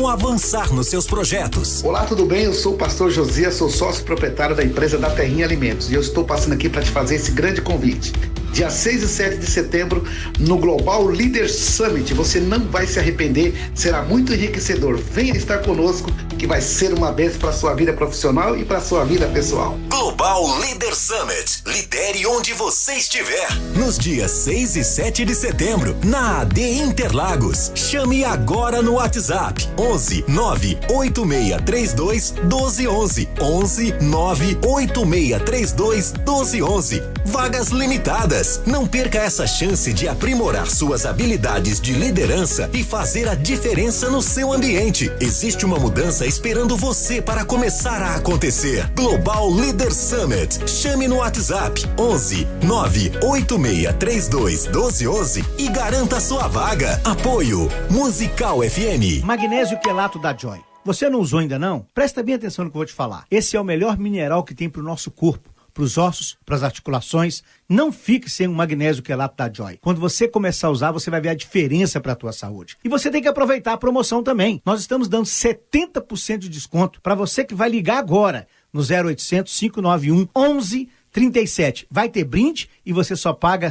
como avançar nos seus projetos. Olá, tudo bem? Eu sou o pastor Josias, sou sócio proprietário da empresa da Terrinha Alimentos e eu estou passando aqui para te fazer esse grande convite. Dia 6 e 7 de setembro, no Global Leaders Summit, você não vai se arrepender, será muito enriquecedor. Venha estar conosco, que vai ser uma bênção para a sua vida profissional e para a sua vida pessoal. Global Leaders Summit. Lidere onde você estiver. Nos dias 6 e 7 de setembro, na AD Interlagos. Chame agora no WhatsApp 11 98632 1211. 11 98632 1211. Vagas limitadas. Não perca essa chance de aprimorar suas habilidades de liderança e fazer a diferença no seu ambiente. Existe uma mudança esperando você para começar a acontecer. Global Leader Summit. Chame no WhatsApp 11 98632 1211 e garanta sua vaga. Apoio Musical FM. Magnésio quelato da Joy. Você não usou ainda não? Presta bem atenção no que eu vou te falar. Esse é o melhor mineral que tem para o nosso corpo, para os ossos, para as articulações. Não fique sem o magnésio quelato da Joy. Quando você começar a usar, você vai ver a diferença para a tua saúde. E você tem que aproveitar a promoção também. Nós estamos dando 70% de desconto para você que vai ligar agora no 0800 591 1137. Vai ter brinde e você só paga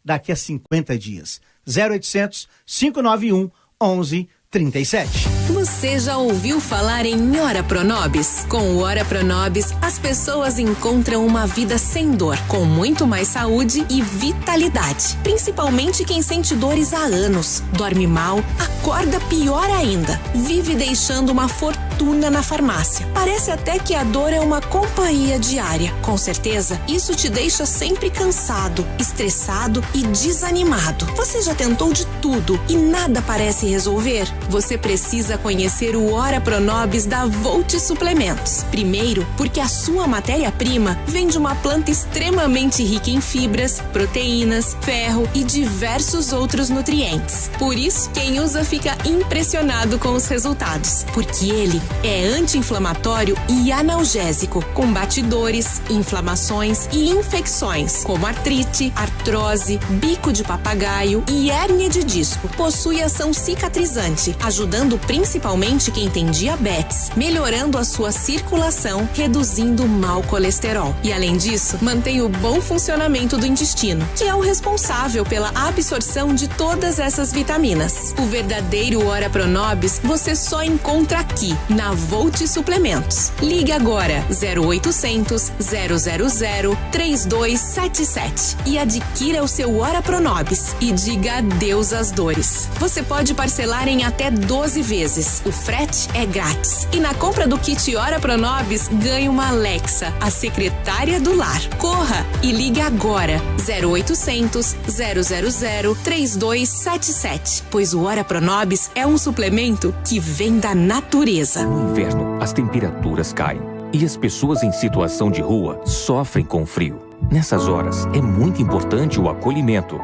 daqui a 50 dias. 0800 591 1137. Você já ouviu falar em Ora Pronobis? Com o Ora Pronobis, as pessoas encontram uma vida sem dor, com muito mais saúde e vitalidade. Principalmente quem sente dores há anos, dorme mal, acorda pior ainda, vive deixando uma fortuna na farmácia. Parece até que a dor é uma companhia diária. Com certeza, isso te deixa sempre cansado, estressado e desanimado. Você já tentou de tudo e nada parece resolver? Você precisa conhecer o Ora Pronobis da Volt Suplementos. Primeiro, porque a sua matéria-prima vem de uma planta extremamente rica em fibras, proteínas, ferro e diversos outros nutrientes. Por isso, quem usa fica impressionado com os resultados, porque ele é anti-inflamatório e analgésico, combate dores, inflamações e infecções, como artrite, artrose, bico de papagaio e hérnia de disco. Possui ação cicatrizante, ajudando principalmente quem tem diabetes, melhorando a sua circulação, reduzindo o mau colesterol. E além disso, mantém o bom funcionamento do intestino, que é o responsável pela absorção de todas essas vitaminas. O verdadeiro Ora Pronobis você só encontra aqui, na Volt Suplementos. Ligue agora, 0800 000 3277 e adquira o seu Ora Pronobis e diga adeus às dores. Você pode parcelar em até 12 vezes. O frete é grátis. E na compra do kit Ora Pronobis, ganhe uma Alexa, a secretária do lar. Corra e ligue agora. 0800 000 3277. Pois o Ora Pronobis é um suplemento que vem da natureza. No inverno, as temperaturas caem e as pessoas em situação de rua sofrem com frio. Nessas horas, é muito importante o acolhimento.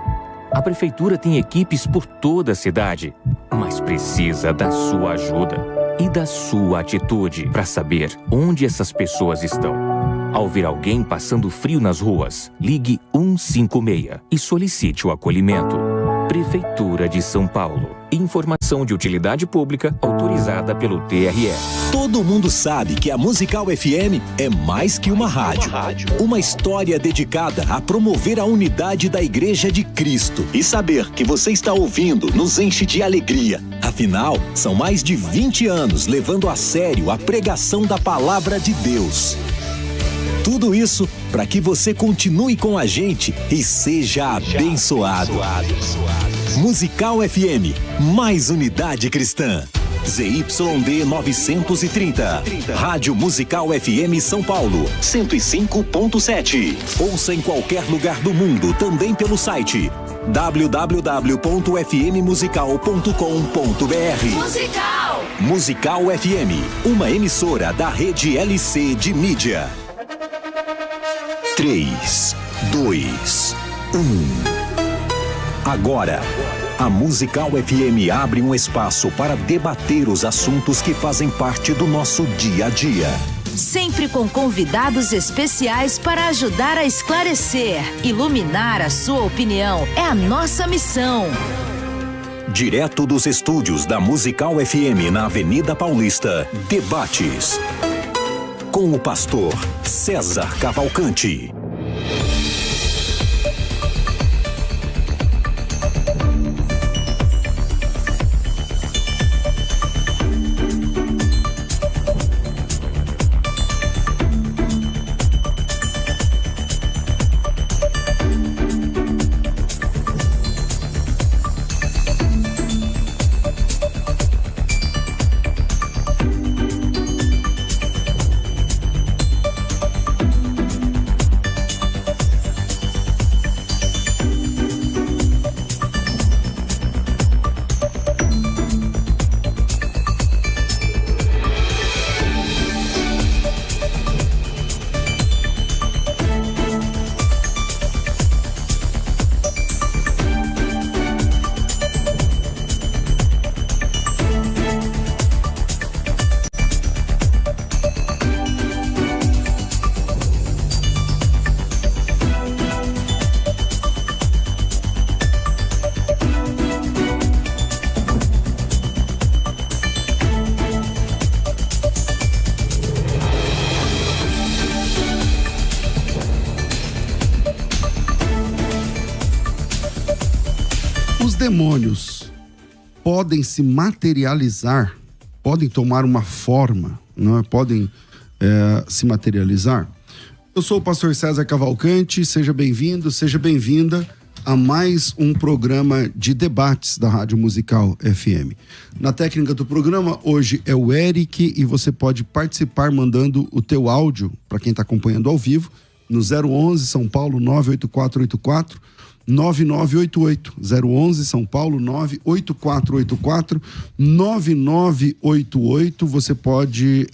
A prefeitura tem equipes por toda a cidade, mas precisa da sua ajuda e da sua atitude para saber onde essas pessoas estão. Ao ver alguém passando frio nas ruas, ligue 156 e solicite o acolhimento. Prefeitura de São Paulo. Informação de utilidade pública autorizada pelo TRE. Todo mundo sabe que a Musical FM é mais que uma rádio. Uma história dedicada a promover a unidade da Igreja de Cristo. E saber que você está ouvindo nos enche de alegria. Afinal, são mais de 20 anos levando a sério a pregação da Palavra de Deus. Tudo isso para que você continue com a gente e seja abençoado. Musical FM, mais unidade cristã. ZYD 930. Rádio Musical FM São Paulo, 105.7. Ouça em qualquer lugar do mundo, também pelo site www.fmmusical.com.br. Musical FM, uma emissora da rede LC de mídia. 3, 2, 1. Agora, a Musical FM abre um espaço para debater os assuntos que fazem parte do nosso dia a dia. Sempre com convidados especiais para ajudar a esclarecer, iluminar a sua opinião. É a nossa missão. Direto dos estúdios da Musical FM na Avenida Paulista, Debates. Com o pastor César Cavalcante. Os demônios podem se materializar, podem tomar uma forma, não é? Podem se materializar. Eu sou o pastor César Cavalcante, seja bem-vindo, seja bem-vinda a mais um programa de debates da Rádio Musical FM. Na técnica do programa, hoje é o Eric e você pode participar mandando o teu áudio, para quem está acompanhando ao vivo, no 011 São Paulo 98484 9988, 011 São Paulo 98484 9988. Você pode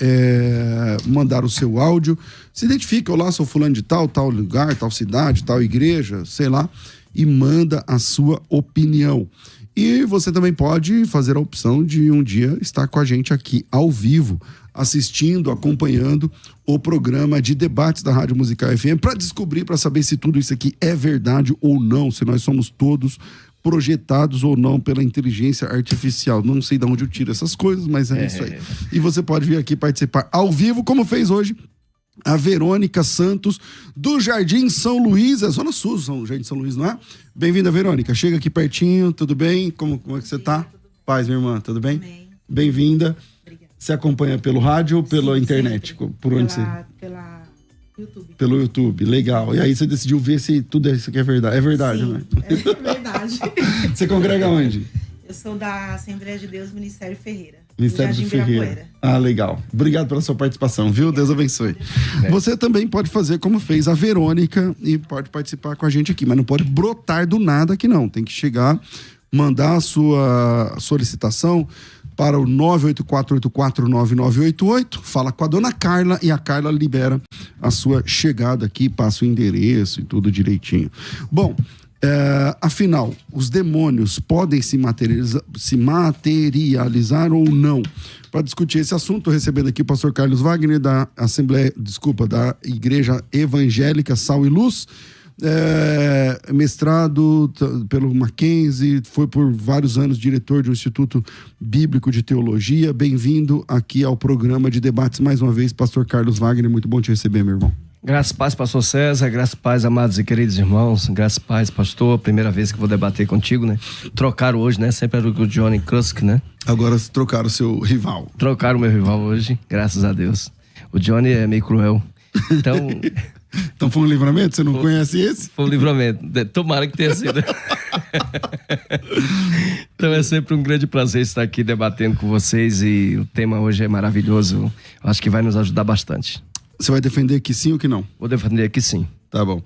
mandar o seu áudio, se identifica, olá, sou fulano de tal lugar, tal cidade, tal igreja, sei lá, e manda a sua opinião. E você também pode fazer a opção de um dia estar com a gente aqui ao vivo, assistindo, acompanhando o programa de debates da Rádio Musical FM, para descobrir, para saber se tudo isso aqui é verdade ou não, se nós somos todos projetados ou não pela inteligência artificial. Não sei de onde eu tiro essas coisas, mas é isso aí. E você pode vir aqui participar ao vivo, como fez hoje a Verônica Santos, do Jardim São Luís, é Zona Sul, Jardim São Luís, não é? Bem-vinda, Verônica. Chega aqui pertinho, tudo bem? Como é que você tá? Paz, minha irmã, tudo bem? Bem-vinda. Você acompanha pelo rádio ou pela internet? Por onde você? Pela YouTube. Pelo YouTube, legal. E aí você decidiu ver se tudo isso aqui é verdade. É verdade, sim, né? É verdade. Você congrega onde? Eu sou da Assembleia de Deus, Ministério Ferreira. Ministério de Ferreira. Ah, legal. Obrigado pela sua participação, viu? Deus abençoe. Você também pode fazer como fez a Verônica e pode participar com a gente aqui, mas não pode brotar do nada aqui não. Tem que chegar, mandar a sua solicitação para o 984849988, fala com a dona Carla e a Carla libera a sua chegada aqui, passa o endereço e tudo direitinho. Bom, afinal, os demônios podem se materializar ou não? Para discutir esse assunto, estou recebendo aqui o pastor Carlos Wagner da da Igreja Evangélica Sal e Luz, mestrado pelo Mackenzie, foi por vários anos diretor de um Instituto Bíblico de Teologia. Bem-vindo aqui ao programa de debates mais uma vez, pastor Carlos Wagner, muito bom te receber, meu irmão. Graças a paz, pastor César, graças a paz, amados e queridos irmãos, graças a paz, pastor, primeira vez que vou debater contigo, né? Trocaram hoje, né? Sempre era o Johnny Krusk, né? Agora trocaram o seu rival. Trocaram o meu rival hoje, graças a Deus. O Johnny é meio cruel, então... Então foi um livramento? Você não conhece esse? Foi um livramento. Tomara que tenha sido. Então é sempre um grande prazer estar aqui debatendo com vocês e o tema hoje é maravilhoso. Acho que vai nos ajudar bastante. Você vai defender que sim ou que não? Vou defender que sim. Tá bom.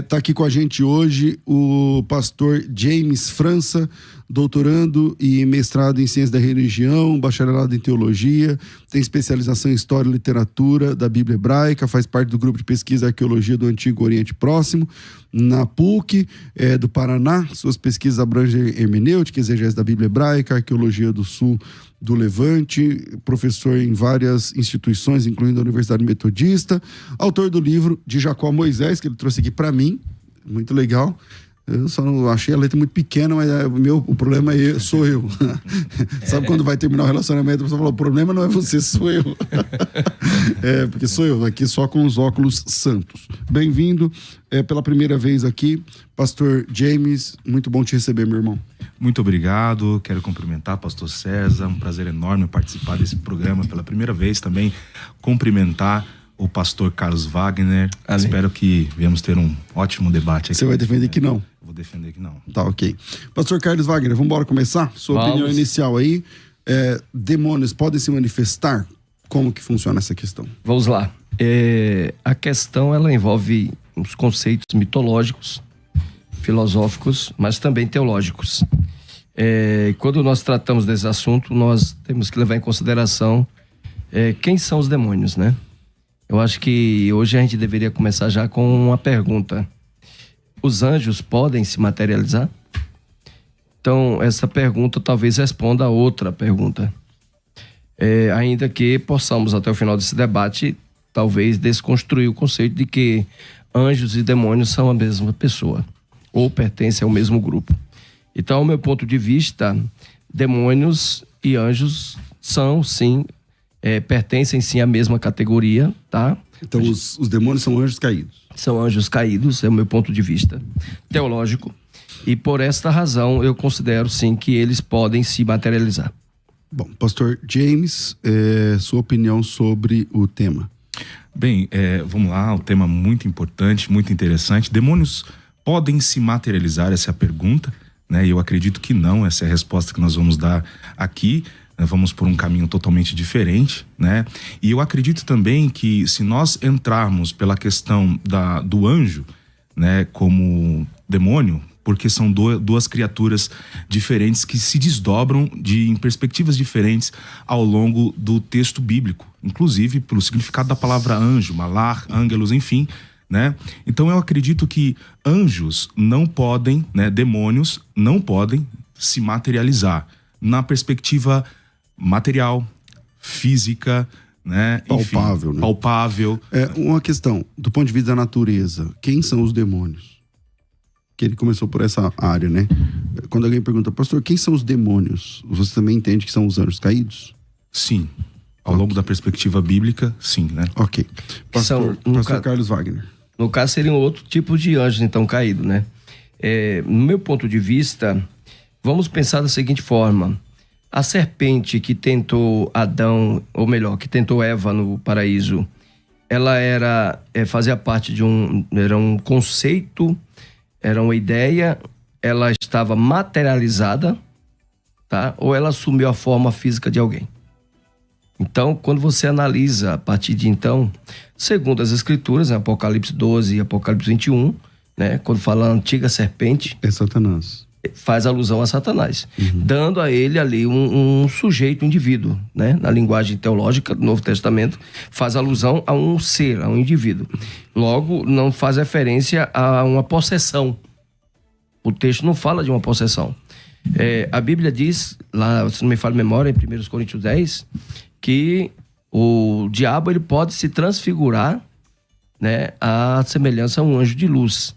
Tá aqui com a gente hoje o pastor James França, doutorando e mestrado em Ciência da Religião, bacharelado em Teologia, tem especialização em História e Literatura da Bíblia Hebraica, faz parte do grupo de pesquisa e Arqueologia do Antigo Oriente Próximo, na PUC do Paraná. Suas pesquisas abrangem hermenêutica, exegese da Bíblia Hebraica, Arqueologia do Sul do Levante, professor em várias instituições, incluindo a Universidade Metodista, autor do livro de Jacó a Moisés, que ele trouxe aqui para mim, muito legal, Eu só não achei a letra muito pequena, mas o problema sou eu. Sabe quando vai terminar o relacionamento, a pessoa fala, o problema não é você, sou eu. Porque sou eu, aqui só com os óculos santos. Bem-vindo, pela primeira vez aqui, Pastor James, muito bom te receber, meu irmão. Muito obrigado, quero cumprimentar Pastor César, um prazer enorme participar desse programa pela primeira vez, também cumprimentar o pastor Carlos Wagner. Amém. Espero que venhamos ter um ótimo debate aqui. Você vai defender que não? Vou defender que não. Tá, ok. Pastor Carlos Wagner, vamos embora começar? Sua opinião inicial aí. Demônios podem se manifestar? Como que funciona essa questão? Vamos lá. A questão, ela envolve uns conceitos mitológicos, filosóficos, mas também teológicos. Quando nós tratamos desse assunto, nós temos que levar em consideração quem são os demônios, né? Eu acho que hoje a gente deveria começar já com uma pergunta. Os anjos podem se materializar? Então, essa pergunta talvez responda a outra pergunta. Ainda que possamos, até o final desse debate, talvez desconstruir o conceito de que anjos e demônios são a mesma pessoa, ou pertencem ao mesmo grupo. Então, ao meu ponto de vista, demônios e anjos são, sim, pertencem, sim, à mesma categoria, tá? Então, os demônios são anjos caídos? São anjos caídos, é o meu ponto de vista teológico. E por esta razão, eu considero, sim, que eles podem se materializar. Bom, Pastor James, sua opinião sobre o tema? Bem, vamos lá, um tema muito importante, muito interessante. Demônios podem se materializar? Essa é a pergunta, né? Eu acredito que não, essa é a resposta que nós vamos dar aqui. Vamos por um caminho totalmente diferente, né? E eu acredito também que se nós entrarmos pela questão do anjo, né, como demônio, porque são duas criaturas diferentes que se desdobram em perspectivas diferentes ao longo do texto bíblico, inclusive pelo significado da palavra anjo, malar, ângelos, enfim, né? Então eu acredito que anjos não podem, né, demônios não podem se materializar na perspectiva material, física, né? Palpável, enfim, né? Palpável. Uma questão, do ponto de vista da natureza, quem são os demônios? Que ele começou por essa área, né? Quando alguém pergunta, pastor, quem são os demônios? Você também entende que são os anjos caídos? Sim. Ao longo da perspectiva bíblica, sim, né? Ok. Pastor Carlos Wagner. No caso, seria um outro tipo de anjos, então, caído, né? No meu ponto de vista, vamos pensar da seguinte forma. A serpente que tentou Adão, ou melhor, que tentou Eva no paraíso, ela fazia parte era um conceito, era uma ideia, ela estava materializada, tá? Ou ela assumiu a forma física de alguém. Então, quando você analisa a partir de então, segundo as escrituras, em Apocalipse 12 e Apocalipse 21, né? Quando fala a antiga serpente... É Satanás. Faz alusão a Satanás, dando a ele ali um sujeito, um indivíduo, né? Na linguagem teológica do Novo Testamento, faz alusão a um ser, a um indivíduo. Logo, não faz referência a uma possessão. O texto não fala de uma possessão. A Bíblia diz, lá, se não me falha a memória, em 1 Coríntios 10, que o diabo ele pode se transfigurar, né, à semelhança a um anjo de luz.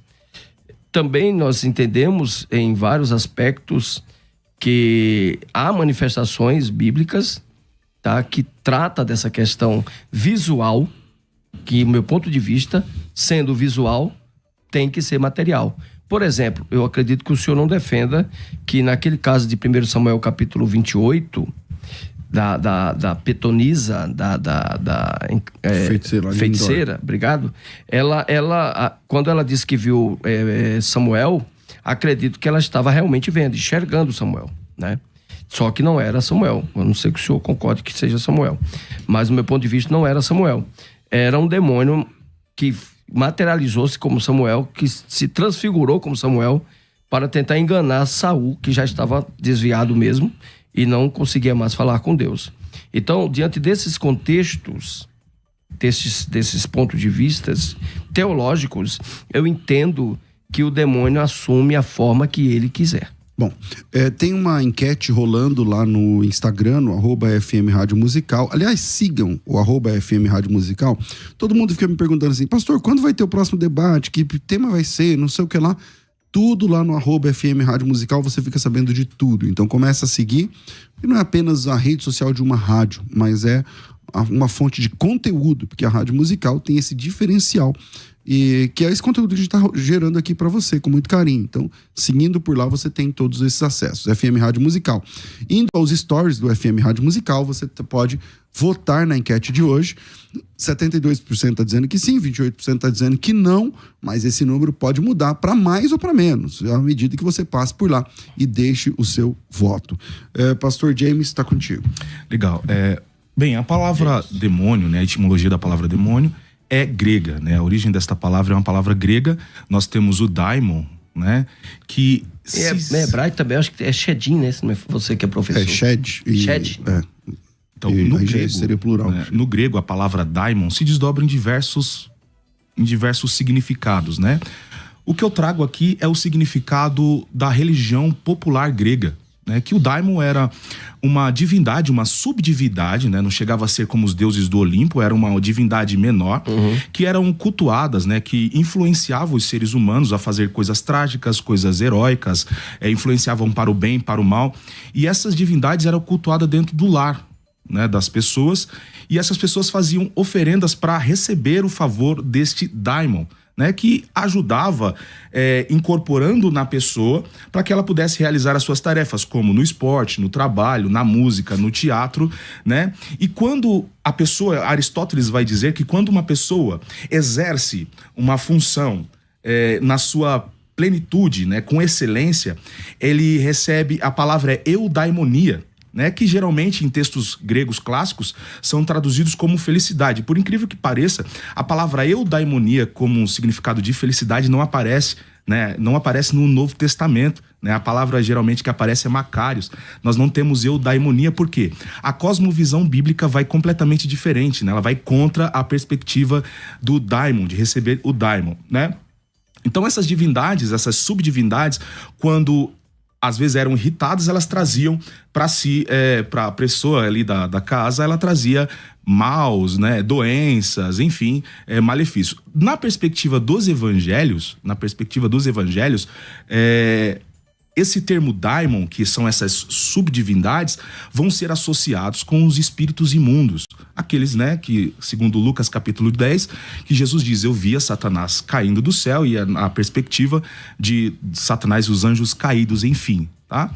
Também nós entendemos em vários aspectos que há manifestações bíblicas, tá, que trata dessa questão visual, que, do meu ponto de vista, sendo visual, tem que ser material. Por exemplo, eu acredito que o senhor não defenda que naquele caso de 1 Samuel capítulo 28, da Petonisa, feiticeira, obrigado. Quando ela disse que viu Samuel, acredito que ela estava realmente vendo, enxergando Samuel, né? Só que não era Samuel. Eu não sei que o senhor concorde que seja Samuel, mas do meu ponto de vista não era Samuel. Era um demônio que materializou-se como Samuel, que se transfigurou como Samuel para tentar enganar Saul, que já estava desviado mesmo e não conseguia mais falar com Deus. Então, diante desses contextos, desses pontos de vista teológicos, eu entendo que o demônio assume a forma que ele quiser. Bom, tem uma enquete rolando lá no Instagram, no @FM Rádio Musical. Aliás, sigam o @FM Rádio Musical. Todo mundo fica me perguntando assim, pastor, quando vai ter o próximo debate? Que tema vai ser? Não sei o que lá. tudo lá no @FM Rádio Musical, você fica sabendo de tudo. Então começa a seguir, e não é apenas a rede social de uma rádio, mas é uma fonte de conteúdo, porque a Rádio Musical tem esse diferencial, e que é esse conteúdo que a gente está gerando aqui para você, com muito carinho. Então, seguindo por lá, você tem todos esses acessos. FM Rádio Musical. Indo aos stories do FM Rádio Musical, você pode votar na enquete de hoje. 72% está dizendo que sim, 28% está dizendo que não, mas esse número pode mudar para mais ou para menos, à medida que você passe por lá e deixe o seu voto. Pastor James, está contigo. Legal. Bem, a palavra demônio, né, a etimologia da palavra demônio é grega, né? A origem desta palavra é uma palavra grega. Nós temos o daimon, né? Que hebraico também, acho que é shedim, né? Se não é você que é professor. Shed. Shed. Então, no grego, seria plural. Né? No grego, a palavra daimon se desdobra em diversos significados, né? O que eu trago aqui é o significado da religião popular grega, né, que o daimon era uma divindade, uma subdivindade, né, não chegava a ser como os deuses do Olimpo, era uma divindade menor, que eram cultuadas, né, que influenciavam os seres humanos a fazer coisas trágicas, coisas heróicas, influenciavam para o bem, para o mal, e essas divindades eram cultuadas dentro do lar, né, das pessoas, e essas pessoas faziam oferendas para receber o favor deste daimon, né, que ajudava incorporando na pessoa para que ela pudesse realizar as suas tarefas, como no esporte, no trabalho, na música, no teatro, né? E quando a pessoa, Aristóteles vai dizer que quando uma pessoa exerce uma função na sua plenitude, né, com excelência, ele recebe, a palavra eudaimonia, né, que geralmente em textos gregos clássicos são traduzidos como felicidade. Por incrível que pareça, a palavra eudaimonia como um significado de felicidade não aparece, né, não aparece no Novo Testamento, né? A palavra geralmente que aparece é Macários. Nós não temos eudaimonia, por quê? A cosmovisão bíblica vai completamente diferente, né? Ela vai contra a perspectiva do daimon, de receber o daimon, né? Então essas divindades, essas subdivindades, quando às vezes eram irritadas, elas traziam para si, para a pessoa ali da casa, ela trazia maus, né, doenças, enfim, malefícios. Na perspectiva dos evangelhos, esse termo daimon, que são essas subdivindades, vão ser associados com os espíritos imundos. Aqueles, né, que, segundo Lucas capítulo 10, que Jesus diz, eu via Satanás caindo do céu, e a perspectiva de Satanás e os anjos caídos, enfim, tá?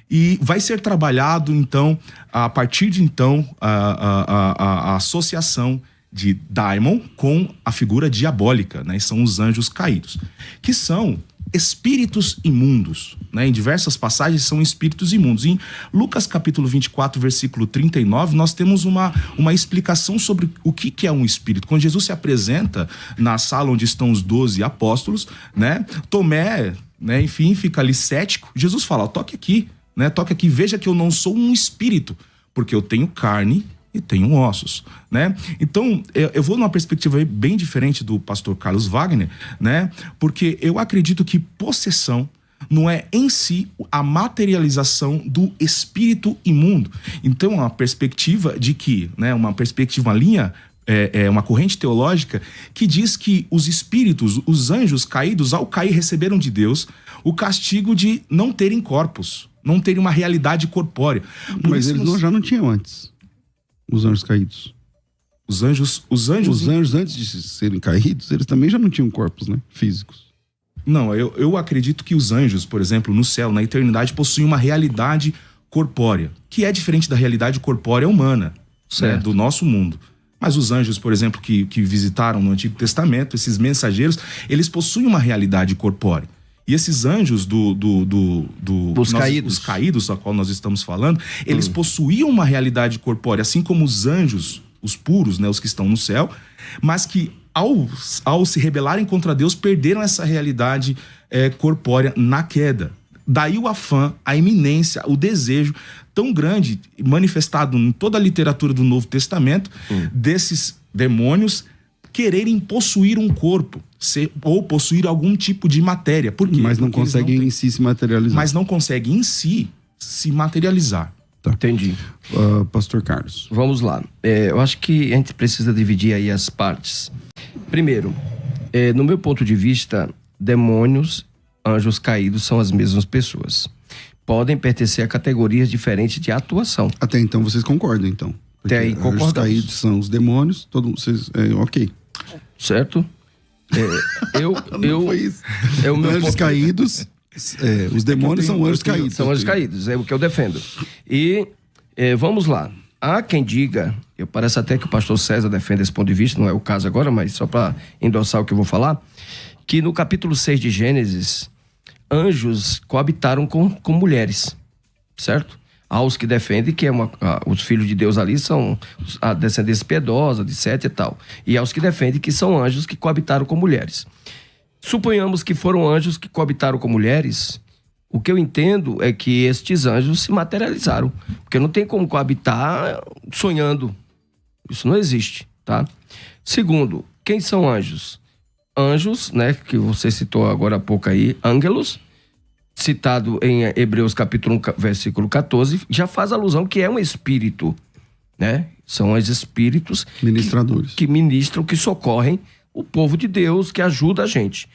E vai ser trabalhado, então, a partir de então, a associação de daimon com a figura diabólica, né? São os anjos caídos, que são espíritos imundos, né? Em diversas passagens são espíritos imundos. Em Lucas capítulo 24, versículo 39, nós temos uma explicação sobre o que é um espírito. Quando Jesus se apresenta na sala onde estão os 12 apóstolos, né? Tomé, né, enfim, fica ali cético. Jesus fala, toque aqui, né? Toque aqui, veja que eu não sou um espírito, porque eu tenho carne e tenho ossos, né? Então, eu vou numa perspectiva bem diferente do pastor Carlos Wagner, né? Porque eu acredito que possessão não é em si a materialização do espírito imundo. Então, uma perspectiva de que, né? Uma perspectiva, uma linha, uma corrente teológica que diz que os espíritos, os anjos caídos, ao cair, receberam de Deus o castigo de não terem corpos, não terem uma realidade corpórea. Mas eles já não tinham antes. Os anjos caídos. Os anjos, antes de serem caídos, eles também já não tinham corpos, né? Físicos. Não, eu acredito que os anjos, por exemplo, no céu, na eternidade, possuem uma realidade corpórea, que é diferente da realidade corpórea humana, né, do nosso mundo. Mas os anjos, por exemplo, que visitaram no Antigo Testamento, esses mensageiros, eles possuem uma realidade corpórea. E esses anjos os caídos, a qual nós estamos falando, eles possuíam uma realidade corpórea, assim como os anjos, os puros, né, os que estão no céu, mas que ao se rebelarem contra Deus, perderam essa realidade corpórea na queda. Daí o afã, a iminência, o desejo tão grande, manifestado em toda a literatura do Novo Testamento, desses demônios quererem possuir um corpo, ou possuir algum tipo de matéria. Por quê? Mas não conseguem em si se materializar. Mas não conseguem em si se materializar. Tá. Entendi. Pastor Carlos. Vamos lá. Eu acho que a gente precisa dividir aí as partes. Primeiro, no meu ponto de vista, demônios anjos caídos são as mesmas pessoas. Podem pertencer a categorias diferentes de atuação. Até então vocês concordam, então? Até aí concordamos. Anjos caídos são os demônios, ok. Certo? Não foi isso. Anjos caídos, os demônios são anjos caídos. São anjos caídos, é o que eu defendo. E vamos lá. Há quem diga, parece até que o pastor César defende esse ponto de vista, não é o caso agora, mas só para endossar o que eu vou falar, que no capítulo 6 de Gênesis, anjos coabitaram com mulheres, certo? Há os que defendem que os filhos de Deus ali são a descendência piedosa, de Sete e tal. E há os que defendem que são anjos que coabitaram com mulheres. Suponhamos que foram anjos que coabitaram com mulheres. O que eu entendo é que estes anjos se materializaram. Porque não tem como coabitar sonhando. Isso não existe, tá? Segundo, quem são anjos? Anjos, né, que você citou agora há pouco aí, ângelos, citado em Hebreus capítulo 1, versículo 14, já faz alusão que é um espírito, né? São os espíritos ministradores que ministram, que socorrem o povo de Deus, que ajuda a gente.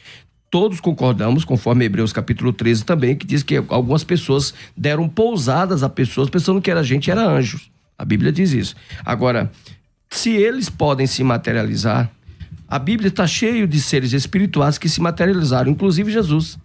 Todos concordamos, conforme Hebreus capítulo 13 também, que diz que algumas pessoas deram pousadas a pessoas pensando que era gente, era anjos. A Bíblia diz isso. Agora, se eles podem se materializar, a Bíblia está cheia de seres espirituais que se materializaram, inclusive Jesus.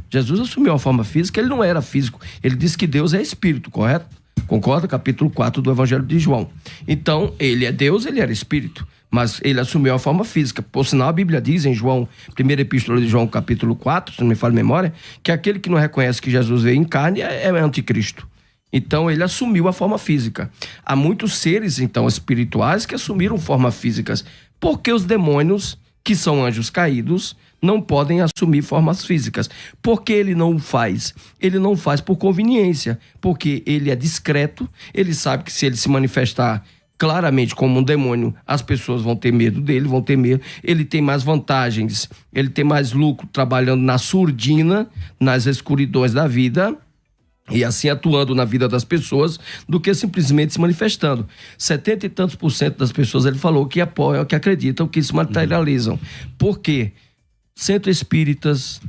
Jesus assumiu a forma física, ele não era físico. Ele disse que Deus é espírito, correto? Concorda? Capítulo 4 do Evangelho de João. Então, ele é Deus, ele era espírito, mas ele assumiu a forma física. Por sinal, a Bíblia diz em João, primeira epístola de João, capítulo 4, se não me falha a memória, que aquele que não reconhece que Jesus veio em carne é anticristo. Então, ele assumiu a forma física. Há muitos seres, então, espirituais que assumiram formas físicas. Porque os demônios, que são anjos caídos, não podem assumir formas físicas. Por que ele não faz? Ele não faz por conveniência, porque ele é discreto, ele sabe que se ele se manifestar claramente como um demônio, as pessoas vão ter medo dele, vão ter medo. Ele tem mais vantagens, ele tem mais lucro trabalhando na surdina, nas escuridões da vida, e assim atuando na vida das pessoas, do que simplesmente se manifestando. 70 e tantos % das pessoas, ele falou, que apoiam, que acreditam, que se materializam. Por quê? Centro espíritas,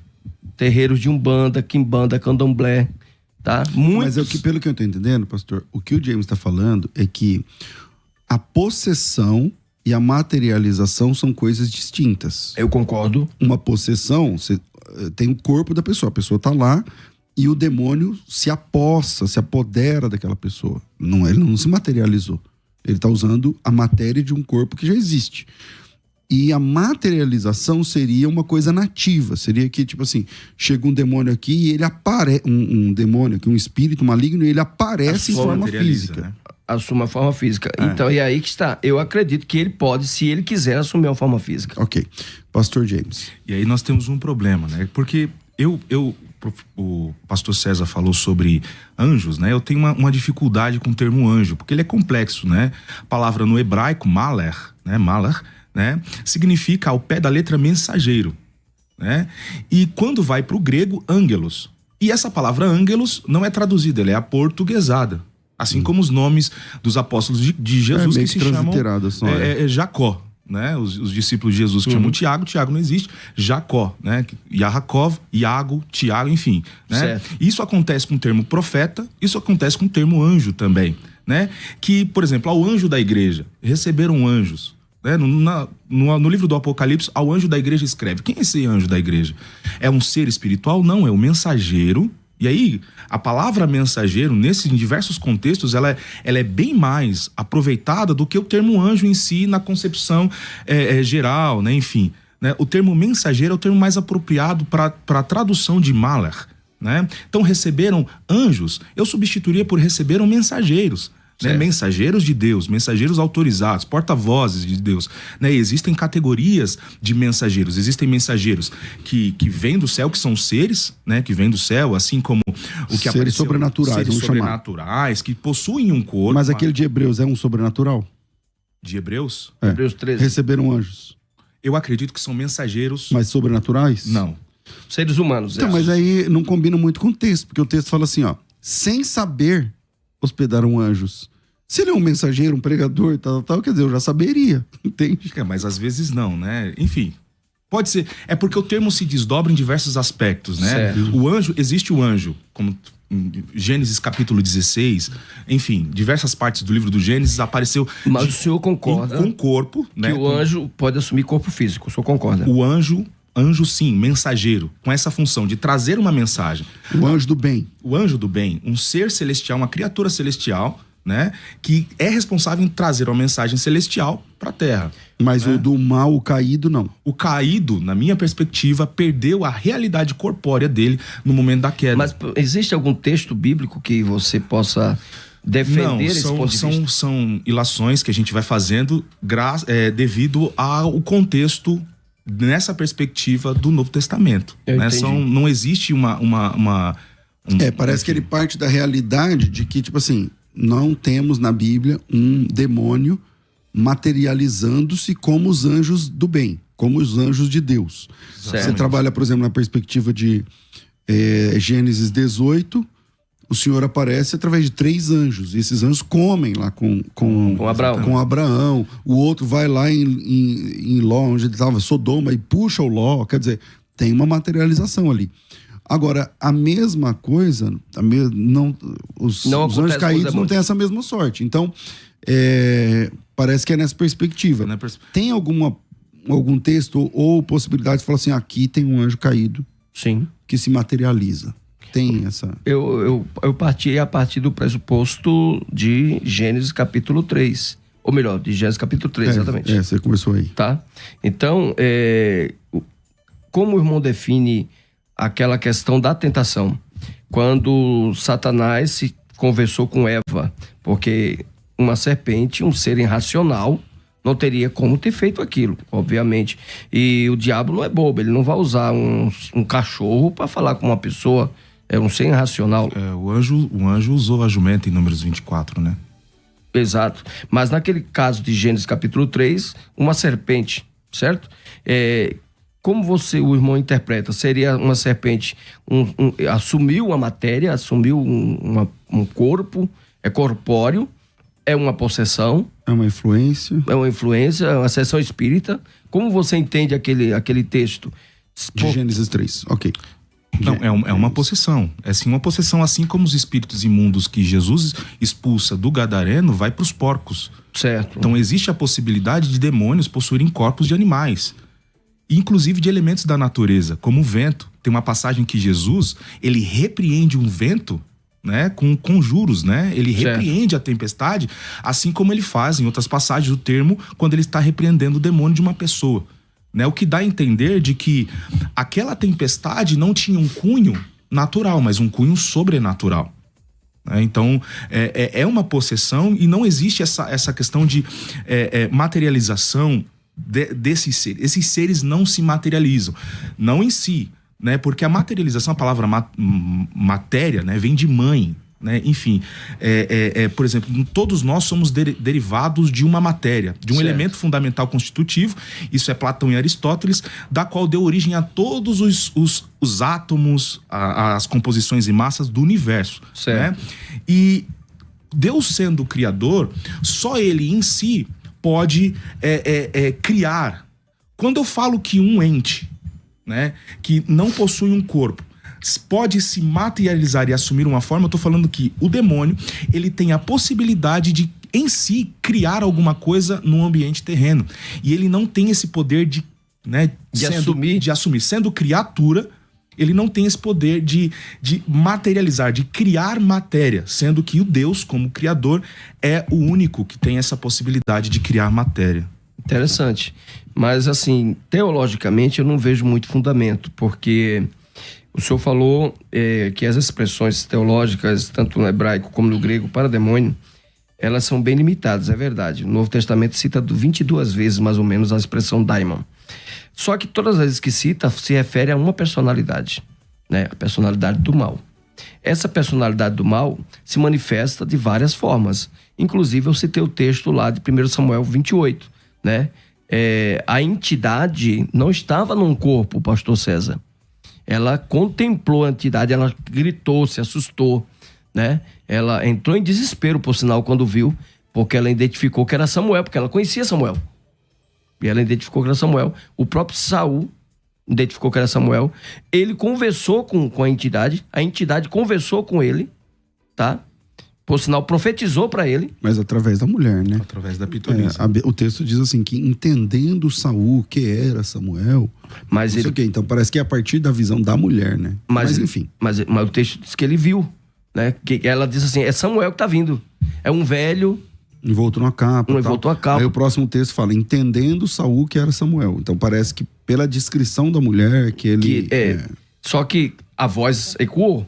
terreiros de Umbanda, Quimbanda, Candomblé, tá? Muitos... Mas pelo que eu estou entendendo, pastor, o que o James está falando é que a possessão e a materialização são coisas distintas. Eu concordo. Uma possessão, você tem o corpo da pessoa, a pessoa está lá e o demônio se apossa, se apodera daquela pessoa. Não, ele não se materializou. Ele está usando a matéria de um corpo que já existe. E a materialização seria uma coisa nativa. Seria que, tipo assim, chega um demônio aqui e ele aparece... Um demônio aqui, um espírito maligno, e ele aparece em forma física. Né? Assume a forma física. Então, e aí que está. Eu acredito que ele pode, se ele quiser, assumir a forma física. Ok. Pastor James. E aí nós temos um problema, né? Porque o pastor César falou sobre anjos, né? Eu tenho uma dificuldade com o termo anjo, porque ele é complexo, né? A palavra no hebraico, maler, né? Maler, né? Significa ao pé da letra mensageiro, né? E quando vai para o grego, ângelos. E essa palavra ângelos não é traduzida, ela é aportuguesada. Assim como os nomes dos apóstolos de Jesus, que se chamam Jacó, né? Os discípulos de Jesus que chamam Tiago não existe, Jacó, né? Yaakov, Iago, Tiago, enfim, né? Isso acontece com o termo profeta, isso acontece com o termo anjo também, né? Que, por exemplo, ao anjo da igreja, receberam anjos, né? No livro do Apocalipse, ao anjo da igreja escreve. Quem é esse anjo da igreja? É um ser espiritual? Não, é um mensageiro. E aí, a palavra mensageiro, em diversos contextos, ela é bem mais aproveitada do que o termo anjo em si, na concepção geral, né? Enfim, né? O termo mensageiro é o termo mais apropriado para a tradução de maler, né? Então, receberam anjos, eu substituiria por receberam mensageiros. Né? Mensageiros de Deus, mensageiros autorizados, porta-vozes de Deus, né? Existem categorias de mensageiros. Existem mensageiros que vêm do céu, que são seres, né? Que vêm do céu, assim como o que seres sobrenaturais, seres sobrenaturais, que possuem um corpo. Mas aquele de Hebreus é um sobrenatural? De Hebreus? Hebreus 13. Receberam anjos. Eu acredito que são mensageiros. Mas sobrenaturais? Não. Seres humanos. Então, mas aí não combina muito com o texto, porque o texto fala assim, ó, sem saber hospedaram anjos. Se ele é um mensageiro, um pregador, tal, quer dizer, eu já saberia, entende? Mas às vezes não, né? Enfim, Pode ser. É porque o termo se desdobra em diversos aspectos, né? Certo. O anjo, existe o anjo, como Gênesis capítulo 16, enfim, diversas partes do livro do Gênesis apareceu... Mas o senhor concorda com corpo, né? que o anjo pode assumir corpo físico, o senhor concorda? O anjo sim, mensageiro, com essa função de trazer uma mensagem. O anjo do bem. O anjo do bem, um ser celestial, uma criatura celestial, né? Que é responsável em trazer uma mensagem celestial para a Terra. Mas o do mal, o caído, não. O caído, na minha perspectiva, perdeu a realidade corpórea dele no momento da queda. Mas existe algum texto bíblico que você possa defender esse ponto de vista? São ilações que a gente vai fazendo devido ao contexto nessa perspectiva do Novo Testamento. Né? Não existe parece que ele parte da realidade de que, tipo assim, não temos na Bíblia um demônio materializando-se como os anjos do bem, como os anjos de Deus. Certo. Você trabalha, por exemplo, na perspectiva de Gênesis 18, o Senhor aparece através de 3 anjos, e esses anjos comem lá com Abraão. O outro vai lá em Ló, onde ele estava, Sodoma, e puxa o Ló. Quer dizer, tem uma materialização ali. Agora, a mesma coisa, os anjos caídos não têm essa mesma sorte. Então, parece que é nessa perspectiva. Tem algum texto ou possibilidade de falar assim, aqui tem um anjo caído, sim, que se materializa? Tem essa... Eu parti a partir do pressuposto de Gênesis capítulo 3. Ou melhor, de Gênesis capítulo 3, exatamente. Você começou aí. Tá? Então, como o irmão define aquela questão da tentação? Quando Satanás se conversou com Eva, porque uma serpente, um ser irracional, não teria como ter feito aquilo, obviamente. E o diabo não é bobo, ele não vai usar um cachorro para falar com uma pessoa, é um ser irracional. O anjo usou a jumenta em Números 24, né? Exato. Mas naquele caso de Gênesis capítulo 3, uma serpente, certo? Como o irmão interpreta? Seria uma serpente, assumiu a matéria, assumiu um corpo, é corpóreo, é uma possessão. É uma influência. É uma sessão espírita. Como você entende aquele texto? De Gênesis 3, ok. Não, é uma possessão. É sim uma possessão, assim como os espíritos imundos que Jesus expulsa do Gadareno vai para os porcos. Certo. Então existe a possibilidade de demônios possuírem corpos de animais. Inclusive de elementos da natureza, como o vento. Tem uma passagem que Jesus, ele repreende um vento, né, com conjuros, né? Ele repreende a tempestade, assim como ele faz em outras passagens do termo, quando ele está repreendendo o demônio de uma pessoa. Né? O que dá a entender de que aquela tempestade não tinha um cunho natural, mas um cunho sobrenatural. Então, é uma possessão e não existe essa questão de materialização desses seres. Esses seres não se materializam, não em si, né? Porque a materialização, a palavra matéria, né, vem de mãe, né? Enfim, por exemplo, todos nós somos derivados de uma matéria, de um elemento fundamental constitutivo, isso é Platão e Aristóteles, da qual deu origem a todos os átomos, as composições e massas do universo. Né? E Deus sendo o criador, só ele em si pode criar. Quando eu falo que um ente, né, que não possui um corpo, pode se materializar e assumir uma forma, eu tô falando que o demônio, ele tem a possibilidade de, em si, criar alguma coisa no ambiente terreno. E ele não tem esse poder de assumir. Sendo criatura, ele não tem esse poder de materializar, de criar matéria, sendo que o Deus, como criador, é o único que tem essa possibilidade de criar matéria. Interessante. Mas, assim, teologicamente, eu não vejo muito fundamento, porque o senhor falou que as expressões teológicas, tanto no hebraico como no grego, para demônio, elas são bem limitadas, é verdade. O Novo Testamento cita 22 vezes, mais ou menos, a expressão daimon. Só que todas as vezes que cita, se refere a uma personalidade, né? A personalidade do mal. Essa personalidade do mal se manifesta de várias formas. Inclusive, eu citei o texto lá de 1 Samuel 28, né? A entidade não estava num corpo, pastor César. Ela contemplou a entidade, ela gritou, se assustou, né? Ela entrou em desespero, por sinal, quando viu, porque ela identificou que era Samuel, porque ela conhecia Samuel. E ela identificou que era Samuel. O próprio Saul identificou que era Samuel. Ele conversou com a entidade conversou com ele, tá? Por sinal, profetizou para ele. Mas através da mulher, né? Através da pitonisa. O texto diz assim, que entendendo Saul que era Samuel, mas ele... então parece que é a partir da visão da mulher, né? Mas enfim. Mas o texto diz que ele viu, né? Que ela diz assim, é Samuel que tá vindo. É um velho... Envolto numa capa. Envolto numa capa. Aí o próximo texto fala, entendendo Saul que era Samuel. Então parece que pela descrição da mulher que ele... Só que a voz ecoou.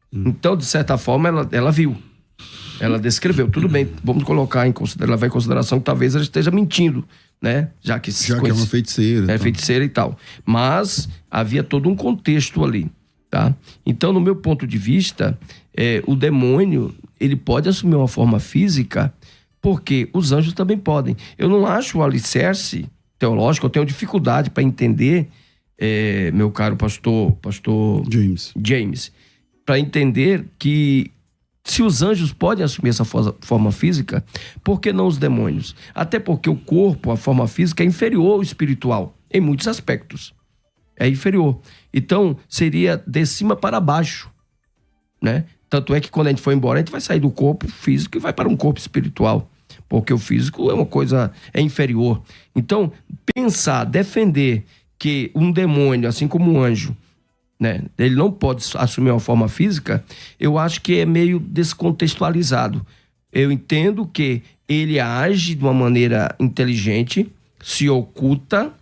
Então, de certa forma, ela viu. Ela descreveu. Tudo bem, vamos colocar levar em consideração que talvez ela esteja mentindo, né? Já que é uma feiticeira. É feiticeira e tal. Mas havia todo um contexto ali, tá? Então, no meu ponto de vista, o demônio, ele pode assumir uma forma física, porque os anjos também podem. Eu não acho o alicerce teológico, eu tenho dificuldade para entender, meu caro pastor James, para entender que se os anjos podem assumir essa forma física, por que não os demônios? Até porque o corpo, a forma física, é inferior ao espiritual, em muitos aspectos. É inferior. Então, seria de cima para baixo, né? Tanto é que quando a gente for embora, a gente vai sair do corpo físico e vai para um corpo espiritual, porque o físico é uma coisa, é inferior. Então, defender que um demônio, assim como um anjo, né, ele não pode assumir uma forma física, eu acho que é meio descontextualizado. Eu entendo que ele age de uma maneira inteligente, se oculta,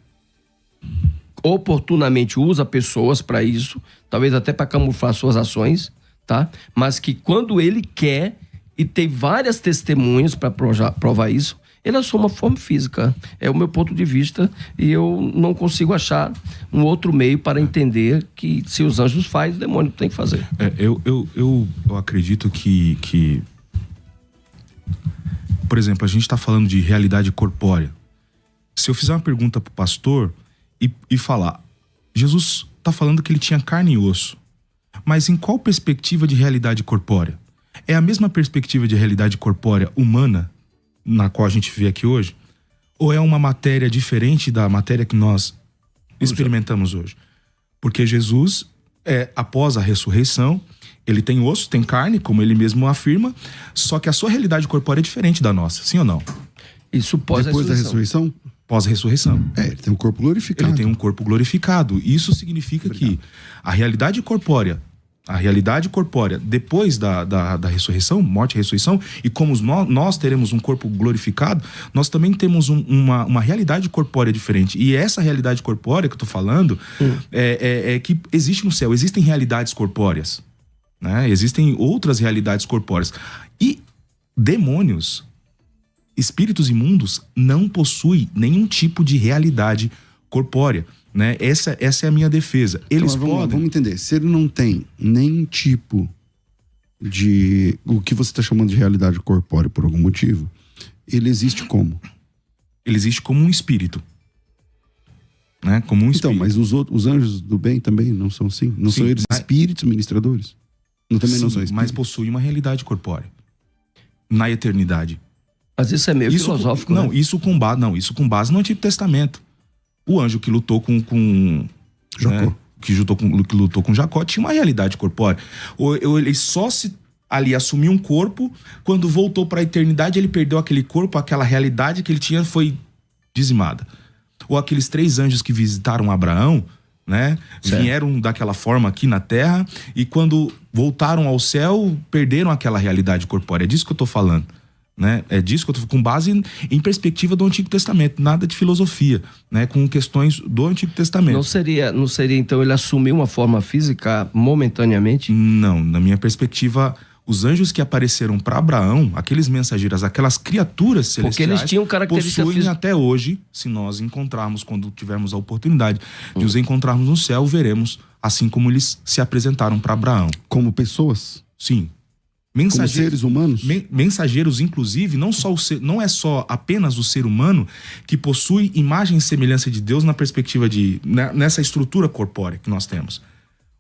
oportunamente usa pessoas para isso, talvez até para camuflar suas ações, tá? Mas que quando ele quer, e tem várias testemunhas para provar isso, ele assume uma forma física. É o meu ponto de vista, e eu não consigo achar um outro meio para entender que se os anjos fazem, o demônio tem que fazer. Eu acredito que, por exemplo, a gente está falando de realidade corpórea. Se eu fizer uma pergunta para o pastor e falar, Jesus está falando que ele tinha carne e osso, mas em qual perspectiva de realidade corpórea? É a mesma perspectiva de realidade corpórea humana na qual a gente vê aqui hoje? Ou é uma matéria diferente da matéria que nós experimentamos hoje? Porque Jesus, após a ressurreição, ele tem osso, tem carne, como ele mesmo afirma, só que a sua realidade corpórea é diferente da nossa, sim ou não? Isso depois da ressurreição? Pós-ressurreição. Ele tem um corpo glorificado. Ele tem um corpo glorificado. Isso significa que a realidade corpórea, depois da ressurreição, morte e ressurreição, e como nós teremos um corpo glorificado, nós também temos uma realidade corpórea diferente. E essa realidade corpórea que eu tô falando é que existe no céu. Existem realidades corpóreas, né? Existem outras realidades corpóreas. E demônios, espíritos imundos, não possuem nenhum tipo de realidade corpórea, né? Essa é a minha defesa. Eles então, podem... Vamos entender. Se ele não tem nenhum tipo de... O que você está chamando de realidade corpórea por algum motivo, ele existe como? Ele existe como um espírito. Né? Como um espírito. Então, mas os anjos do bem também não são assim? Não são eles espíritos ministradores? Também não são espíritos? Mas possuem uma realidade corpórea. Na eternidade. Mas isso é meio filosófico, não, né? Isso com base no Antigo Testamento. O anjo que lutou com Jacó, né, que lutou com Jacó, tinha uma realidade corpórea. Ou ele só ali assumiu um corpo, quando voltou para a eternidade, ele perdeu aquele corpo, aquela realidade que ele tinha foi dizimada. Ou aqueles 3 anjos que visitaram Abraão, né, vieram daquela forma aqui na terra, e quando voltaram ao céu, perderam aquela realidade corpórea. É disso que eu tô falando. Né? É disso que eu tô com base em perspectiva do Antigo Testamento, nada de filosofia, né? Com questões do Antigo Testamento. Não seria então ele assumir uma forma física momentaneamente? Não, na minha perspectiva, os anjos que apareceram para Abraão, aqueles mensageiros, aquelas criaturas celestiais, porque eles tinham características possuem até hoje. Se nós encontrarmos, quando tivermos a oportunidade de os encontrarmos no céu, veremos assim como eles se apresentaram para Abraão. Como pessoas? Sim. Como seres humanos? Mensageiros, inclusive, não é só apenas o ser humano que possui imagem e semelhança de Deus na perspectiva nessa estrutura corpórea que nós temos.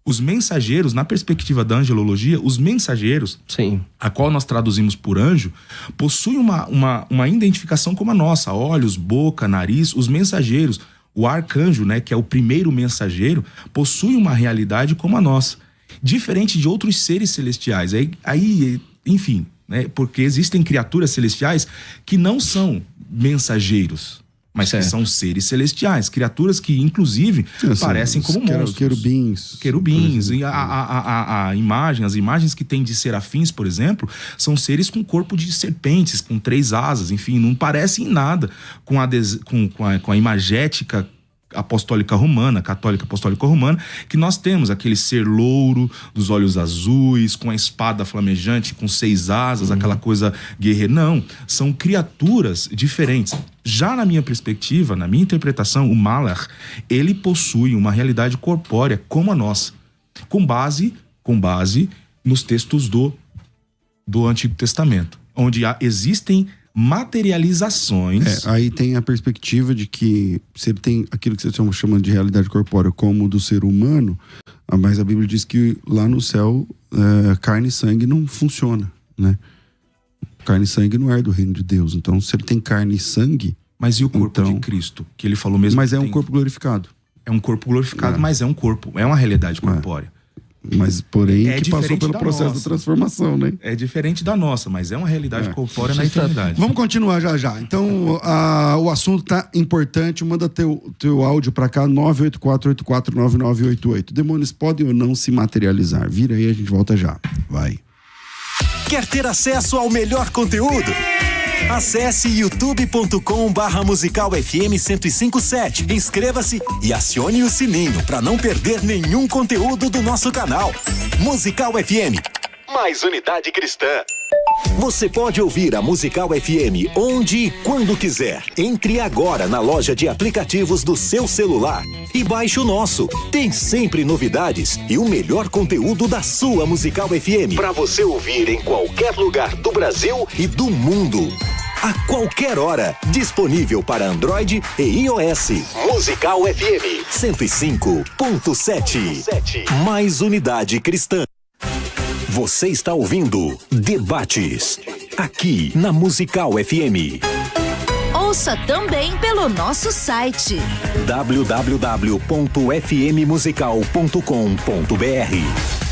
Os mensageiros, na perspectiva da angelologia, os mensageiros, sim, a qual nós traduzimos por anjo, possuem uma identificação como a nossa: olhos, boca, nariz. Os mensageiros, O arcanjo, né, que é o primeiro mensageiro, possui uma realidade como a nossa, diferente de outros seres celestiais. Aí enfim, né, porque existem criaturas celestiais que não são mensageiros, mas que são seres celestiais, criaturas que inclusive parecem como monstros. Querubins. E as imagens que tem de serafins, por exemplo, são seres com corpo de serpentes, com 3 asas, enfim, não parecem nada com a imagética apostólica romana, católica apostólica romana, que nós temos aquele ser louro, dos olhos azuis, com a espada flamejante, com 6 asas, aquela coisa guerreira. Não, são criaturas diferentes. Já na minha perspectiva, na minha interpretação, o Malach, ele possui uma realidade corpórea como a nossa, com base nos textos do Antigo Testamento, onde existem materializações. Aí tem a perspectiva de que se ele tem aquilo que vocês estão chamando de realidade corpórea como do ser humano, mas a Bíblia diz que lá no céu carne e sangue não funciona, né? Carne e sangue não é do reino de Deus. Então, se ele tem carne e sangue... Mas e o corpo de Cristo? Que ele falou mesmo. Mas é um corpo glorificado. É um corpo glorificado, mas é um corpo. É uma realidade corpórea. Mas, porém, que passou pelo processo de transformação, né? É diferente da nossa, mas é uma realidade corpórea na eternidade. Vamos continuar já. Então, o assunto tá importante. Manda teu áudio pra cá, 984-849988. Demônios podem ou não se materializar? Vira aí, a gente volta já. Vai. Quer ter acesso ao melhor conteúdo? Acesse youtube.com/Musical FM 1057. Inscreva-se e acione o sininho para não perder nenhum conteúdo do nosso canal. Musical FM, mais unidade cristã. Você pode ouvir a Musical FM onde e quando quiser. Entre agora na loja de aplicativos do seu celular e baixe o nosso. Tem sempre novidades e o melhor conteúdo da sua Musical FM para você ouvir em qualquer lugar do Brasil e do mundo. A qualquer hora, disponível para Android e iOS. Musical FM 105.7. Mais unidade cristã. Você está ouvindo Debates, aqui na Musical FM. Ouça também pelo nosso site www.fmmusical.com.br.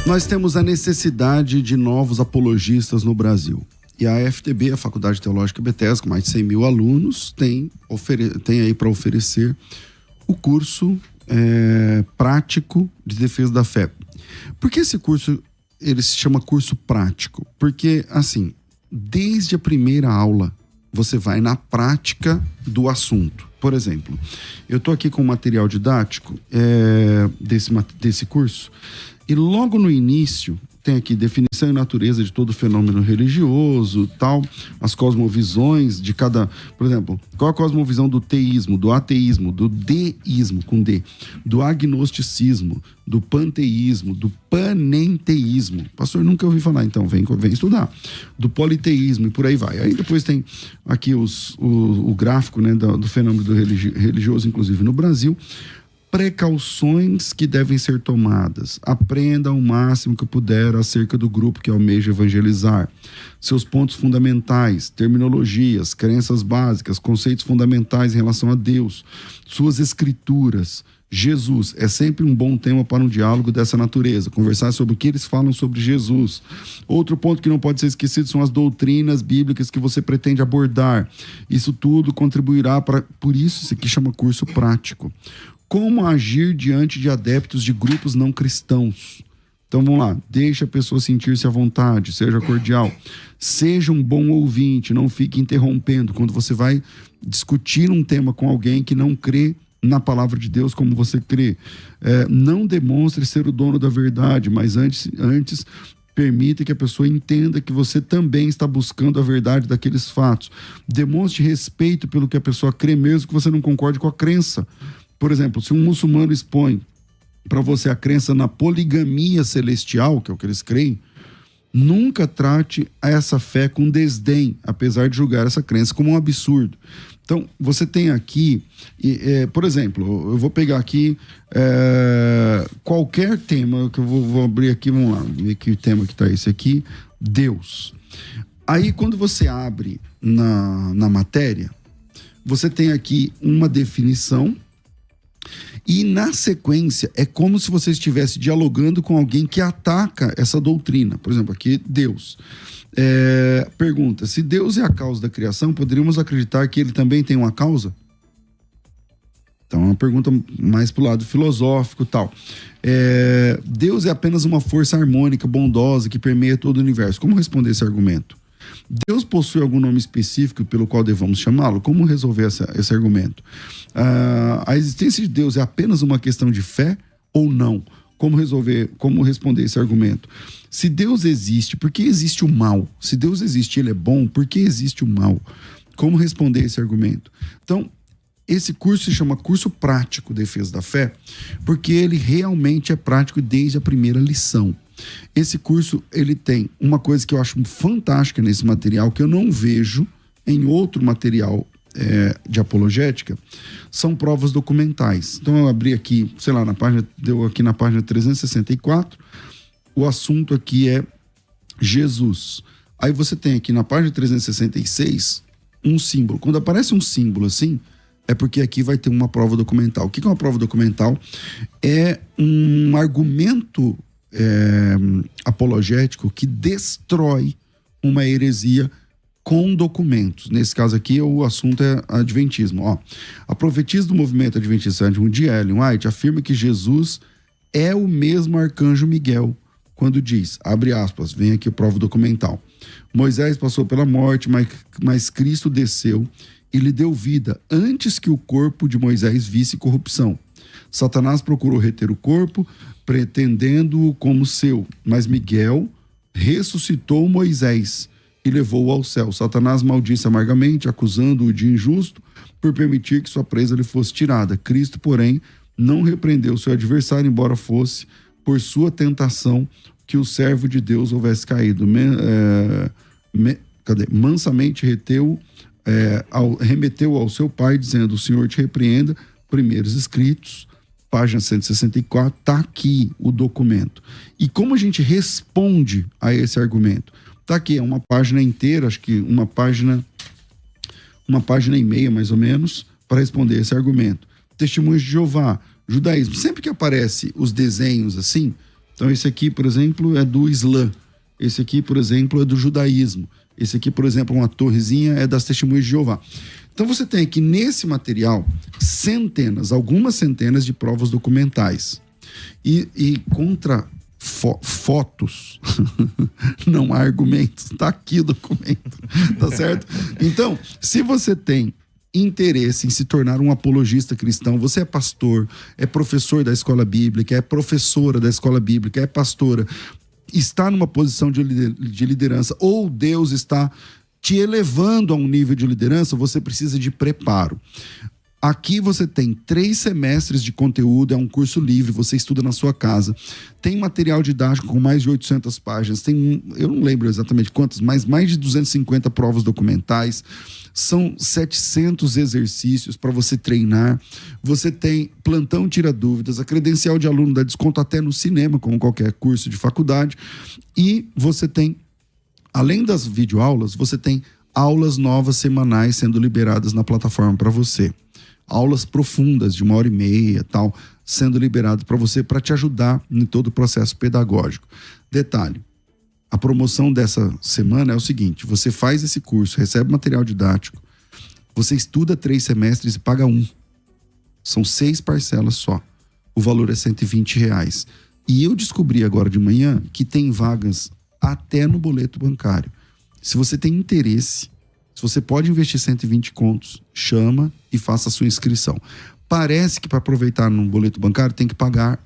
Nós temos a necessidade de novos apologistas no Brasil. E a FTB, a Faculdade Teológica Bethesda, com mais de 100 mil alunos, tem aí para oferecer o curso prático de defesa da fé. Por que esse curso ele se chama curso prático? Porque, assim, desde a primeira aula, você vai na prática do assunto. Por exemplo, eu estou aqui com o material didático desse curso. E logo no início, tem aqui definição e natureza de todo fenômeno religioso, tal, as cosmovisões de cada... Por exemplo, qual a cosmovisão do teísmo, do ateísmo, do deísmo, com D, do agnosticismo, do panteísmo, do panenteísmo. Pastor, nunca ouvi falar, então vem estudar. Do politeísmo e por aí vai. Aí depois tem aqui o gráfico, né, do fenômeno do religioso, inclusive no Brasil. Precauções que devem ser tomadas. Aprenda o máximo que puder acerca do grupo que almeja evangelizar. Seus pontos fundamentais, terminologias, crenças básicas, conceitos fundamentais em relação a Deus, suas escrituras. Jesus é sempre um bom tema para um diálogo dessa natureza, conversar sobre o que eles falam sobre Jesus. Outro ponto que não pode ser esquecido são as doutrinas bíblicas que você pretende abordar. Isso tudo contribuirá por isso aqui chama curso prático. Como agir diante de adeptos de grupos não cristãos. Então vamos lá, deixe a pessoa sentir-se à vontade, seja cordial, seja um bom ouvinte, não fique interrompendo quando você vai discutir um tema com alguém que não crê na palavra de Deus como você crê. Não demonstre ser o dono da verdade, mas antes permita que a pessoa entenda que você também está buscando a verdade daqueles fatos. Demonstre respeito pelo que a pessoa crê, mesmo que você não concorde com a crença. Por exemplo, se um muçulmano expõe para você a crença na poligamia celestial, que é o que eles creem, Nunca trate essa fé com desdém, apesar de julgar essa crença como um absurdo. Então, você tem aqui, por exemplo, eu vou pegar aqui qualquer tema, que eu vou abrir aqui, vamos lá, ver que tema que está esse aqui, Deus. Aí, quando você abre na matéria, você tem aqui uma definição e, na sequência, é como se você estivesse dialogando com alguém que ataca essa doutrina. Por exemplo, aqui, Deus. Pergunta, se Deus é a causa da criação, poderíamos acreditar que ele também tem uma causa? Então, é uma pergunta mais pro lado filosófico e tal. Deus é apenas uma força harmônica, bondosa, que permeia todo o universo. Como responder esse argumento? Deus possui algum nome específico pelo qual devamos chamá-lo? Como resolver esse argumento? A existência de Deus é apenas uma questão de fé ou não? Como responder esse argumento? Se Deus existe, por que existe o mal? Se Deus existe, ele é bom, por que existe o mal? Como responder esse argumento? Então, esse curso se chama Curso Prático Defesa da Fé, porque ele realmente é prático desde a primeira lição. Esse curso, ele tem uma coisa que eu acho fantástica nesse material, que eu não vejo em outro material de apologética, são provas documentais. Então eu abri aqui, sei lá, deu aqui na página 364, o assunto aqui é Jesus. Aí você tem aqui na página 366 um símbolo. Quando aparece um símbolo assim, é porque aqui vai ter uma prova documental. O que é uma prova documental? É um argumento apologético que destrói uma heresia com documentos. Nesse caso aqui, o assunto é adventismo. A profetisa do movimento adventista de Ellen White afirma que Jesus é o mesmo arcanjo Miguel, quando diz, abre aspas, vem aqui a prova documental, Moisés passou pela morte, mas Cristo desceu e lhe deu vida antes que o corpo de Moisés visse corrupção. Satanás procurou reter o corpo, pretendendo-o como seu, mas Miguel ressuscitou Moisés e levou-o ao céu. Satanás maldisse amargamente, acusando-o de injusto por permitir que sua presa lhe fosse tirada. Cristo, porém, não repreendeu seu adversário, embora fosse por sua tentação que o servo de Deus houvesse caído. Mansamente remeteu ao seu pai, dizendo, o Senhor te repreenda, primeiros escritos, página 164, está aqui o documento. E como a gente responde a esse argumento? Está aqui, é uma página inteira, acho que uma página e meia, mais ou menos, para responder esse argumento. Testemunhos de Jeová, judaísmo. Sempre que aparece os desenhos assim, então esse aqui, por exemplo, é do Islã. Esse aqui, por exemplo, é do judaísmo. Esse aqui, por exemplo, uma torrezinha é das Testemunhas de Jeová. Então você tem aqui nesse material algumas centenas de provas documentais. E contra fotos não há argumentos. Tá aqui o documento, tá certo? Então, se você tem interesse em se tornar um apologista cristão, você é pastor, é professor da escola bíblica, é professora da escola bíblica, é pastora, está numa posição de liderança, ou Deus está te elevando a um nível de liderança, você precisa de preparo. Aqui você tem 3 semestres de conteúdo, é um curso livre, você estuda na sua casa. Tem material didático com mais de 800 páginas, eu não lembro exatamente quantas, mas mais de 250 provas documentais. São 700 exercícios para você treinar. Você tem plantão tira dúvidas, a credencial de aluno dá desconto até no cinema, como qualquer curso de faculdade. E você tem, além das videoaulas, você tem aulas novas semanais sendo liberadas na plataforma para você. Aulas profundas de 1h30, tal, sendo liberadas para você, para te ajudar em todo o processo pedagógico. Detalhe, a promoção dessa semana é o seguinte, você faz esse curso, recebe material didático, você estuda 3 semestres e paga 1. São 6 parcelas só. O valor é R$120. E eu descobri agora de manhã que tem vagas até no boleto bancário. Se você tem interesse, se você pode investir 120 contos, chama e faça a sua inscrição. Parece que para aproveitar no boleto bancário tem que pagar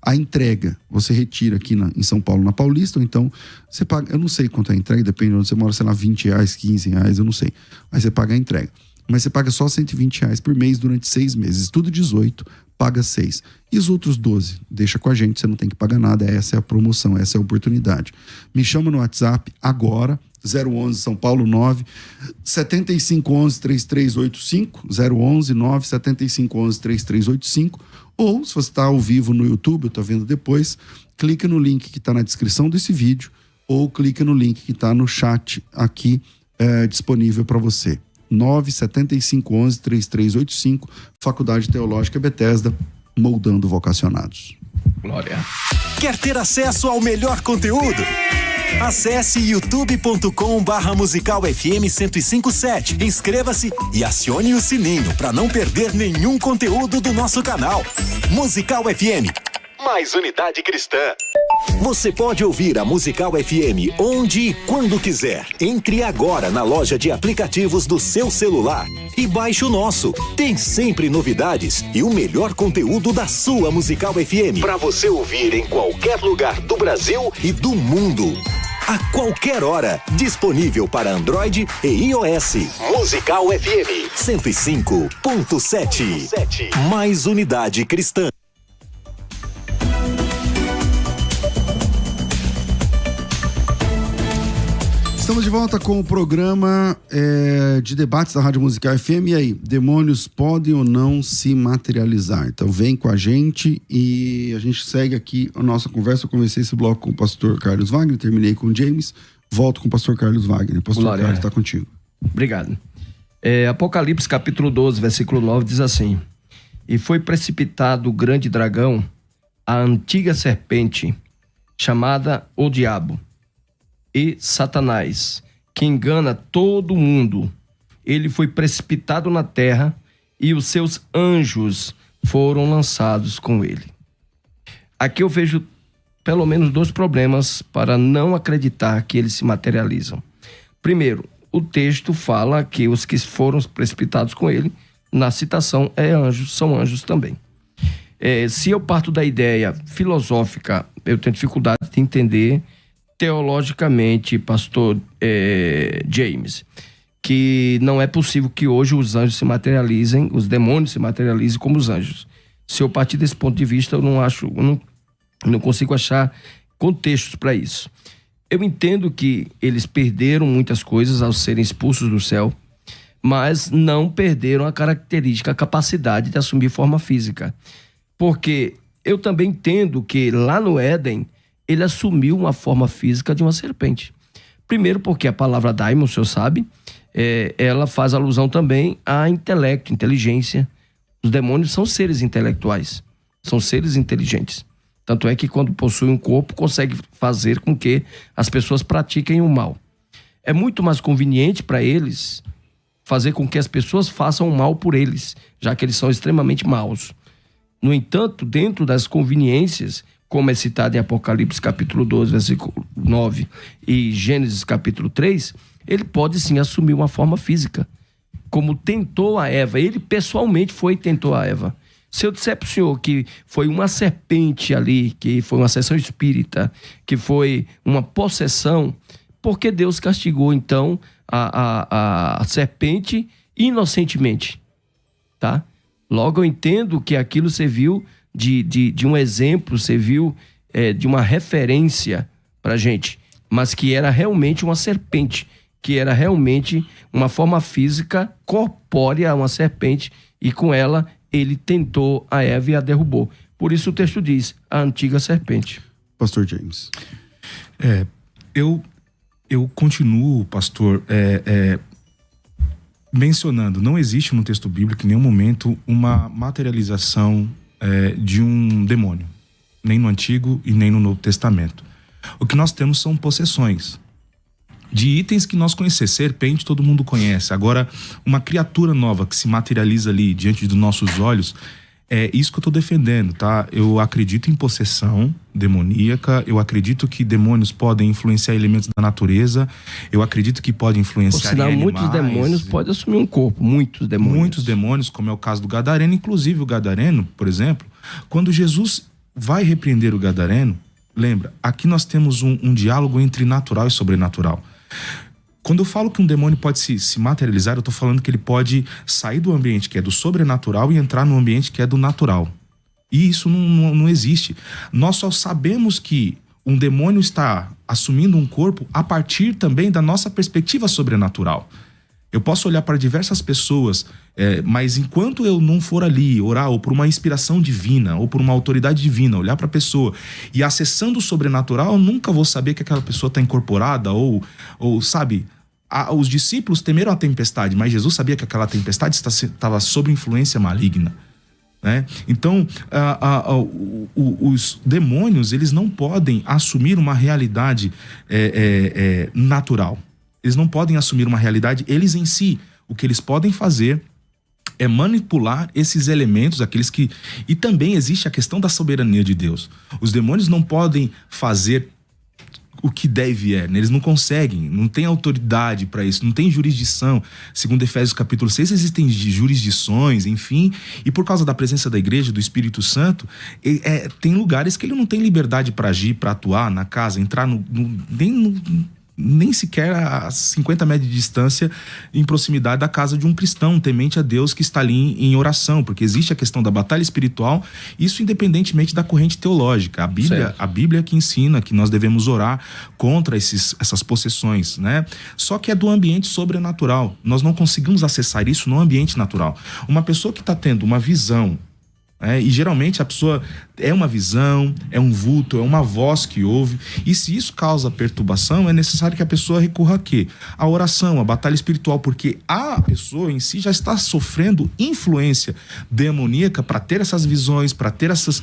a entrega. Você retira aqui em São Paulo, na Paulista, ou então você paga, eu não sei quanto é a entrega, depende de onde você mora, sei lá, R$20, R$15, eu não sei. Aí você paga a entrega. Mas você paga só R$120 por mês durante 6 meses. Tudo 18, paga 6. E os outros 12? Deixa com a gente, você não tem que pagar nada, essa é a promoção, essa é a oportunidade. Me chama no WhatsApp agora, 011 São Paulo 9 7511 3385, 011 9 7511 3385, ou se você está ao vivo no YouTube, está vendo depois, clica no link que está na descrição desse vídeo, ou clica no link que está no chat aqui disponível para você. 97511 3385, Faculdade Teológica Bethesda, moldando vocacionados. Glória. Quer ter acesso ao melhor conteúdo? Acesse youtube.com/Musical FM 1057. Inscreva-se e acione o sininho para não perder nenhum conteúdo do nosso canal. Musical FM, mais unidade cristã. Você pode ouvir a Musical FM onde e quando quiser. Entre agora na loja de aplicativos do seu celular e baixe o nosso. Tem sempre novidades e o melhor conteúdo da sua Musical FM para você ouvir em qualquer lugar do Brasil e do mundo. A qualquer hora, disponível para Android e iOS. Musical FM 105.7. Mais unidade cristã. Estamos de volta com o programa de debates da Rádio Musical FM. E aí, demônios podem ou não se materializar? Então vem com a gente e a gente segue aqui a nossa conversa. Eu comecei esse bloco com o pastor Carlos Wagner, terminei com o James, volto com o pastor Carlos Wagner. Pastor Glória. Carlos, está contigo. Obrigado. Apocalipse capítulo 12, versículo 9 diz assim: E foi precipitado o grande dragão, a antiga serpente, chamada o Diabo e Satanás, que engana todo mundo. Ele foi precipitado na terra e os seus anjos foram lançados com ele. Aqui eu vejo pelo menos 2 problemas para não acreditar que eles se materializam. Primeiro, o texto fala que os que foram precipitados com ele, na citação, são anjos também. Se eu parto da ideia filosófica, eu tenho dificuldade de entender teologicamente, pastor James, que não é possível que hoje os anjos se materializem, os demônios se materializem como os anjos. Se eu partir desse ponto de vista, eu não consigo achar contextos para isso. Eu entendo que eles perderam muitas coisas ao serem expulsos do céu, mas não perderam a característica, a capacidade de assumir forma física. Porque eu também entendo que lá no Éden, ele assumiu uma forma física de uma serpente. Primeiro porque a palavra daimon, o senhor sabe, ela faz alusão também a intelecto, inteligência. Os demônios são seres intelectuais, são seres inteligentes. Tanto é que quando possuem um corpo, consegue fazer com que as pessoas pratiquem o mal. É muito mais conveniente para eles fazer com que as pessoas façam o mal por eles, já que eles são extremamente maus. No entanto, dentro das conveniências, como é citado em Apocalipse capítulo 12, versículo 9 e Gênesis capítulo 3, ele pode sim assumir uma forma física, como tentou a Eva. Ele pessoalmente tentou a Eva. Se eu disser para o senhor que foi uma serpente ali, que foi uma sessão espírita, que foi uma possessão, por que Deus castigou então a serpente inocentemente? Tá? Logo eu entendo que aquilo serviu de um exemplo, serviu de uma referência para a gente, mas que era realmente uma serpente, que era realmente uma forma física corpórea, uma serpente, e com ela ele tentou a Eva e a derrubou. Por isso o texto diz, a antiga serpente. Pastor James. Eu continuo, pastor, mencionando, não existe no texto bíblico em nenhum momento uma materialização de um demônio, nem no Antigo e nem no Novo Testamento. O que nós temos são possessões de itens que nós conhecemos. Serpente todo mundo conhece. Agora, uma criatura nova que se materializa ali diante dos nossos olhos, é isso que eu estou defendendo, tá? Eu acredito em possessão demoníaca, eu acredito que demônios podem influenciar elementos da natureza, eu acredito que podem influenciar em animais. Muitos demônios podem assumir um corpo, muitos demônios, como é o caso do Gadareno. Inclusive o Gadareno, por exemplo, quando Jesus vai repreender o Gadareno, lembra, aqui nós temos um diálogo entre natural e sobrenatural. Quando eu falo que um demônio pode se materializar, eu estou falando que ele pode sair do ambiente que é do sobrenatural e entrar no ambiente que é do natural. E isso não existe. Nós só sabemos que um demônio está assumindo um corpo a partir também da nossa perspectiva sobrenatural. Eu posso olhar para diversas pessoas, mas enquanto eu não for ali orar ou por uma inspiração divina ou por uma autoridade divina, olhar para a pessoa e acessando o sobrenatural, eu nunca vou saber que aquela pessoa está incorporada ou sabe, os discípulos temeram a tempestade, mas Jesus sabia que aquela tempestade estava sob influência maligna. Né? Então, os demônios, eles não podem assumir uma realidade natural. Eles não podem assumir uma realidade, eles em si. O que eles podem fazer é manipular esses elementos, aqueles que... E também existe a questão da soberania de Deus. Os demônios não podem fazer o que deve né? Eles não conseguem, não tem autoridade para isso, não tem jurisdição. Segundo Efésios capítulo 6, existem jurisdições, enfim, e por causa da presença da igreja, do Espírito Santo, tem lugares que ele não tem liberdade para agir, para atuar na casa, entrar nem sequer a 50 metros de distância em proximidade da casa de um cristão temente a Deus que está ali em oração, porque existe a questão da batalha espiritual, isso independentemente da corrente teológica. A Bíblia que ensina que nós devemos orar contra essas possessões, né? Só que é do ambiente sobrenatural. Nós não conseguimos acessar isso no ambiente natural. Uma pessoa que está tendo uma visão, e geralmente a pessoa é uma visão, é um vulto, é uma voz que ouve, e se isso causa perturbação, é necessário que a pessoa recorra a quê? A oração, a batalha espiritual, porque a pessoa em si já está sofrendo influência demoníaca para ter essas visões, para ter essas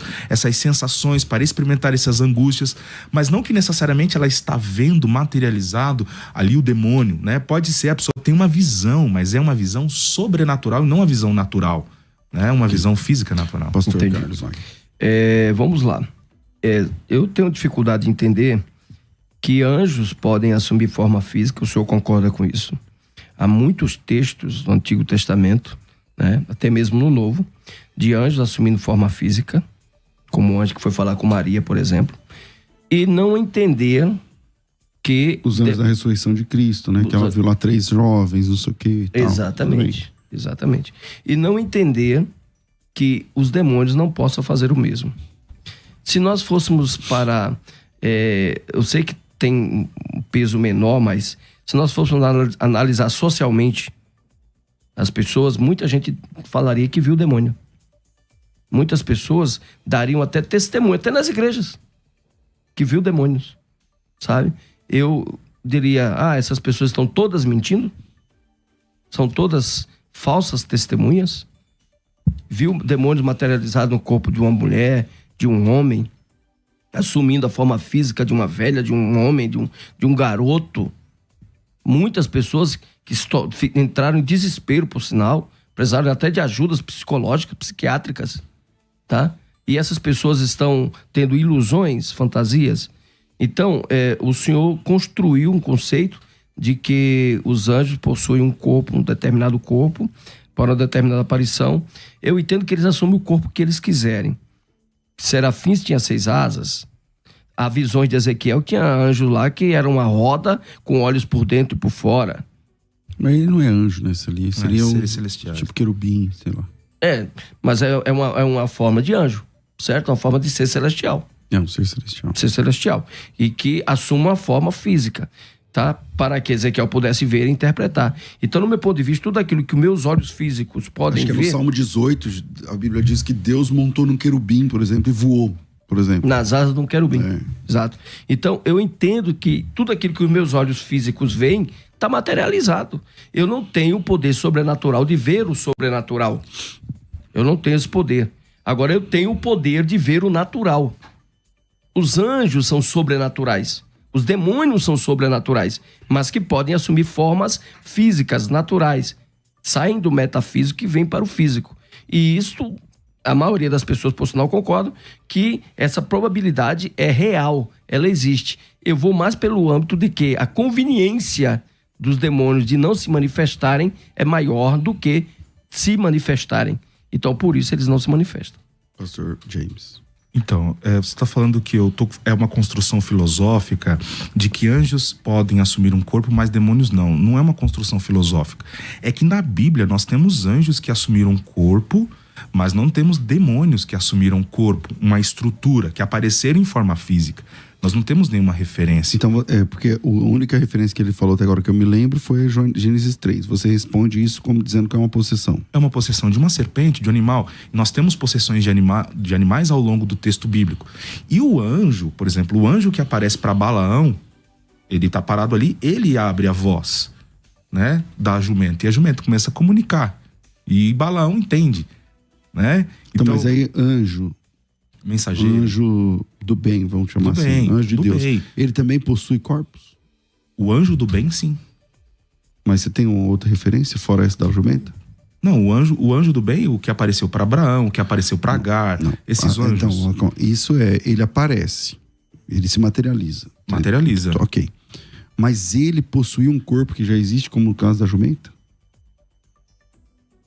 sensações, para experimentar essas angústias, mas não que necessariamente ela está vendo materializado ali o demônio, né? Pode ser, a pessoa tem uma visão, mas é uma visão sobrenatural e não uma visão natural. É uma visão física natural. Pastor Carlos, vamos lá. Eu tenho dificuldade de entender que anjos podem assumir forma física. O senhor concorda com isso? Há muitos textos do Antigo Testamento, né, até mesmo no Novo, de anjos assumindo forma física, como o anjo que foi falar com Maria, por exemplo, e não entender que... Os anjos da ressurreição de Cristo, né? Que ela viu lá 3 jovens, não sei o que. Exatamente. E não entender que os demônios não possam fazer o mesmo. Se nós fôssemos para... eu sei que tem um peso menor, mas se nós fôssemos analisar socialmente as pessoas, muita gente falaria que viu o demônio. Muitas pessoas dariam até testemunho, até nas igrejas, que viu demônios, sabe? Eu diria, essas pessoas estão todas mentindo? São todas falsas testemunhas? Viu demônios materializados no corpo de uma mulher, de um homem, assumindo a forma física de uma velha, de um homem, de um garoto. Muitas pessoas que entraram em desespero, por sinal, precisaram até de ajudas psicológicas, psiquiátricas, tá? E essas pessoas estão tendo ilusões, fantasias. Então, o Senhor construiu um conceito de que os anjos possuem um corpo, um determinado corpo, para uma determinada aparição. Eu entendo que eles assumem o corpo que eles quiserem. Serafins tinha 6 asas. Há visões de Ezequiel, tinha anjo lá que era uma roda com olhos por dentro e por fora. Mas ele não é anjo, né? Seria celestial. Tipo querubim, sei lá. Mas é uma forma de anjo, certo? Uma forma de ser celestial. É um ser celestial. Ser celestial. E que assume uma forma física, tá? Para que Ezequiel pudesse ver e interpretar. Então, no meu ponto de vista, tudo aquilo que os meus olhos físicos podem ver... Acho que no Salmo 18, a Bíblia diz que Deus montou num querubim, por exemplo, e voou, por exemplo. Nas asas de um querubim. Exato. Então, eu entendo que tudo aquilo que os meus olhos físicos veem está materializado. Eu não tenho o poder sobrenatural de ver o sobrenatural. Eu não tenho esse poder. Agora, eu tenho o poder de ver o natural. Os anjos são sobrenaturais. Os demônios são sobrenaturais, mas que podem assumir formas físicas, naturais. Saem do metafísico e vêm para o físico. E isso, a maioria das pessoas, por sinal, concordam que essa probabilidade é real, ela existe. Eu vou mais pelo âmbito de que a conveniência dos demônios de não se manifestarem é maior do que se manifestarem. Então, por isso, eles não se manifestam. Pastor James. Então, você está falando que é uma construção filosófica de que anjos podem assumir um corpo, mas demônios não. Não é uma construção filosófica. É que na Bíblia nós temos anjos que assumiram um corpo, mas não temos demônios que assumiram corpo, uma estrutura, que apareceram em forma física. Nós não temos nenhuma referência. Então, porque a única referência que ele falou até agora que eu me lembro foi Gênesis 3. Você responde isso como dizendo que é uma possessão. É uma possessão de uma serpente, de um animal. Nós temos possessões de animais ao longo do texto bíblico. E o anjo, por exemplo, o anjo que aparece para Balaão, ele está parado ali, ele abre a voz, né, da jumenta. E a jumenta começa a comunicar. E Balaão entende, né? Então, mas aí anjo... mensageiro. Anjo do bem, vamos chamar do assim. Bem, anjo de do Deus. Bem. Ele também possui corpos? O anjo do bem, sim. Mas você tem uma outra referência fora essa da jumenta? Não, o anjo do bem, o que apareceu para Abraão, o que apareceu para Agar, esses anjos. Então, isso ele aparece. Ele se materializa. Materializa. Ok. Mas ele possui um corpo que já existe, como no caso da jumenta?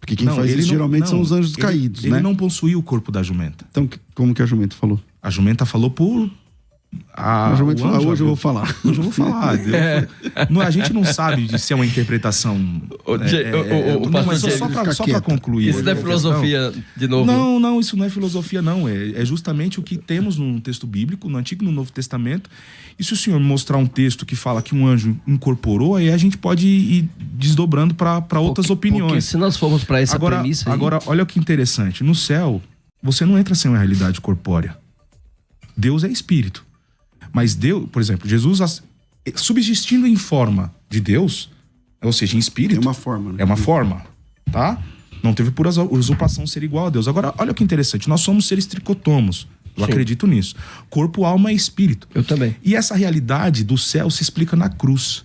Porque quem faz isso geralmente são os anjos caídos, né? Ele não possui o corpo da jumenta. Então, como que a jumenta falou? A jumenta falou por... A jumenta falou, hoje eu vou falar. Hoje eu vou falar. A gente não sabe se é uma interpretação... Só para concluir. Isso não é filosofia de novo? Não, isso não é filosofia, não. É justamente o que temos no texto bíblico, no Antigo e no Novo Testamento. E se o senhor mostrar um texto que fala que um anjo incorporou, aí a gente pode ir desdobrando para outras opiniões. Porque se nós formos para essa premissa... Agora, olha que interessante. No céu, você não entra sem uma realidade corpórea. Deus é espírito. Mas Deus, por exemplo, Jesus subsistindo em forma de Deus, ou seja, em espírito... É uma forma, né? É uma forma, tá? Não teve por usurpação ser igual a Deus. Agora, olha que interessante. Nós somos seres tricotomos. Eu acredito nisso. Corpo, alma e espírito. Eu também. E essa realidade do céu se explica na cruz.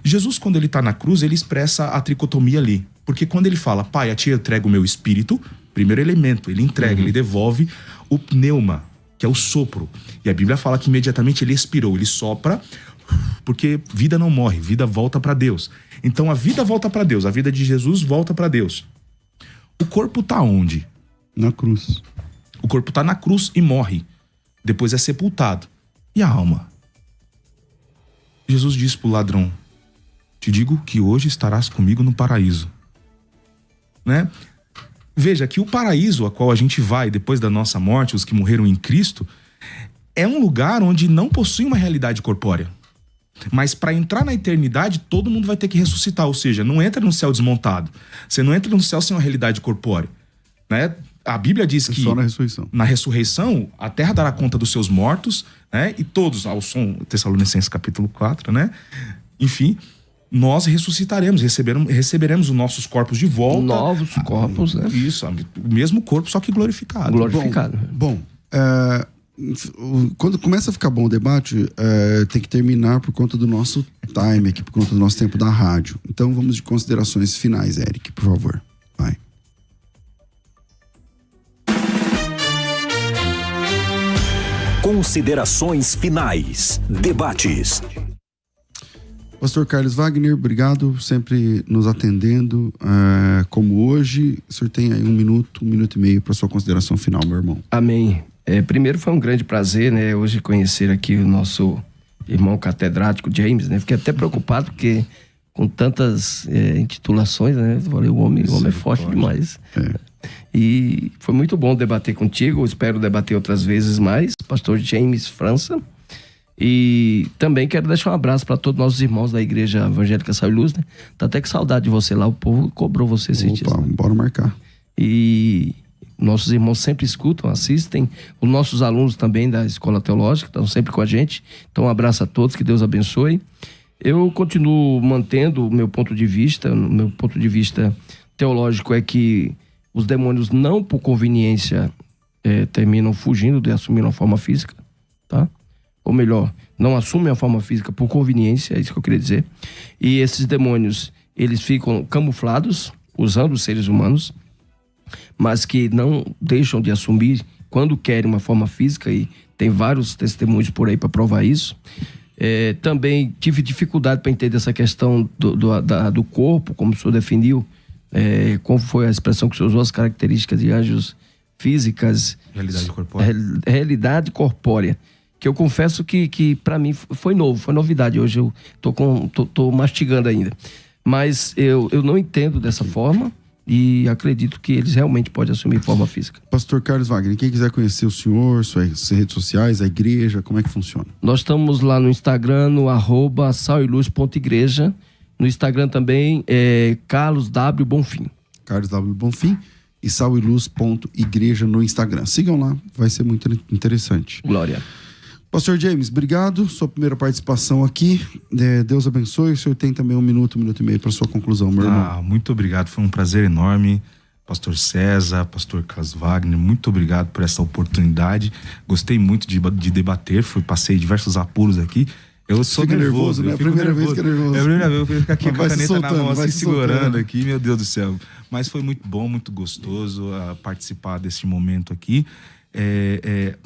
Jesus, quando ele está na cruz, ele expressa a tricotomia ali. Porque quando ele fala, Pai, a ti eu entrego o meu espírito, primeiro elemento, ele entrega, ele devolve o pneuma, que é o sopro. E a Bíblia fala que imediatamente ele expirou, ele sopra, porque vida não morre, vida volta para Deus. Então a vida volta para Deus, a vida de Jesus volta para Deus. O corpo tá onde? Na cruz. O corpo tá na cruz e morre. Depois é sepultado. E a alma? Jesus disse pro ladrão, te digo que hoje estarás comigo no paraíso. Né? Veja que o paraíso a qual a gente vai depois da nossa morte, os que morreram em Cristo, é um lugar onde não possui uma realidade corpórea. Mas para entrar na eternidade, todo mundo vai ter que ressuscitar. Ou seja, não entra no céu desmontado. Você não entra no céu sem uma realidade corpórea. Né? A Bíblia diz que... Só na ressurreição. Na ressurreição, a terra dará conta dos seus mortos, né? E todos, ao som, Tessalonicenses capítulo 4, né? Enfim... Nós ressuscitaremos, receberemos os nossos corpos de volta. Novos corpos, né? Isso, o mesmo corpo, só que glorificado. Glorificado. Bom, quando começa a ficar bom o debate, tem que terminar por conta do nosso time aqui, por conta do nosso tempo da rádio. Então vamos de considerações finais, Eric, por favor. Vai. Considerações finais. Debates. Pastor Carlos Wagner, obrigado, sempre nos atendendo, como hoje. O senhor tem aí 1 minuto e meio para sua consideração final, meu irmão. Amém. Primeiro foi um grande prazer, né, hoje conhecer aqui o nosso irmão catedrático James, né? Fiquei até preocupado porque com tantas intitulações, né? Falei, o homem é forte demais. E foi muito bom debater contigo, espero debater outras vezes mais, pastor James França. E também quero deixar um abraço para todos os nossos irmãos da Igreja Evangélica Sal e Luz, né? Tá até que saudade de você lá, o povo cobrou você esses dias. Opa, bora marcar. E nossos irmãos sempre escutam, assistem. Os nossos alunos também da Escola Teológica estão sempre com a gente. Então um abraço a todos, que Deus abençoe. Eu continuo mantendo o meu ponto de vista. O meu ponto de vista teológico é que os demônios não por conveniência terminam fugindo de assumir uma forma física, tá? Ou melhor, não assumem a forma física por conveniência, é isso que eu queria dizer. E esses demônios, eles ficam camuflados, usando os seres humanos, mas que não deixam de assumir quando querem uma forma física, e tem vários testemunhos por aí para provar isso. Também tive dificuldade para entender essa questão do corpo, como o senhor definiu, como foi a expressão que o senhor usou, as características de anjos físicas. Realidade corpórea. Realidade corpórea. Que eu confesso que para mim foi novo, foi novidade. Hoje eu tô mastigando ainda. Mas eu não entendo dessa forma. e acredito que eles realmente podem assumir forma física. Pastor Carlos Wagner, quem quiser conhecer o senhor, suas redes sociais, a igreja, como é que funciona? Nós estamos lá no Instagram, no @saleluz.igreja. No Instagram também é Carlos W. Bonfim. Carlos W. Bonfim e saleluz.igreja no Instagram. Sigam lá, vai ser muito interessante. Glória. Pastor James, obrigado. Sua primeira participação aqui. Deus abençoe. O senhor tem também 1 minuto, 1 minuto e meio para sua conclusão, meu irmão. Muito obrigado. Foi um prazer enorme. Pastor César, Pastor Carlos Wagner, muito obrigado por essa oportunidade. Gostei muito de debater. Passei diversos apuros aqui. Eu sou nervoso, né? É a primeira vez que é nervoso. É a primeira vez que eu fico aqui com a caneta na mão, assim, segurando aqui, meu Deus do céu. Mas foi muito bom, muito gostoso participar desse momento aqui.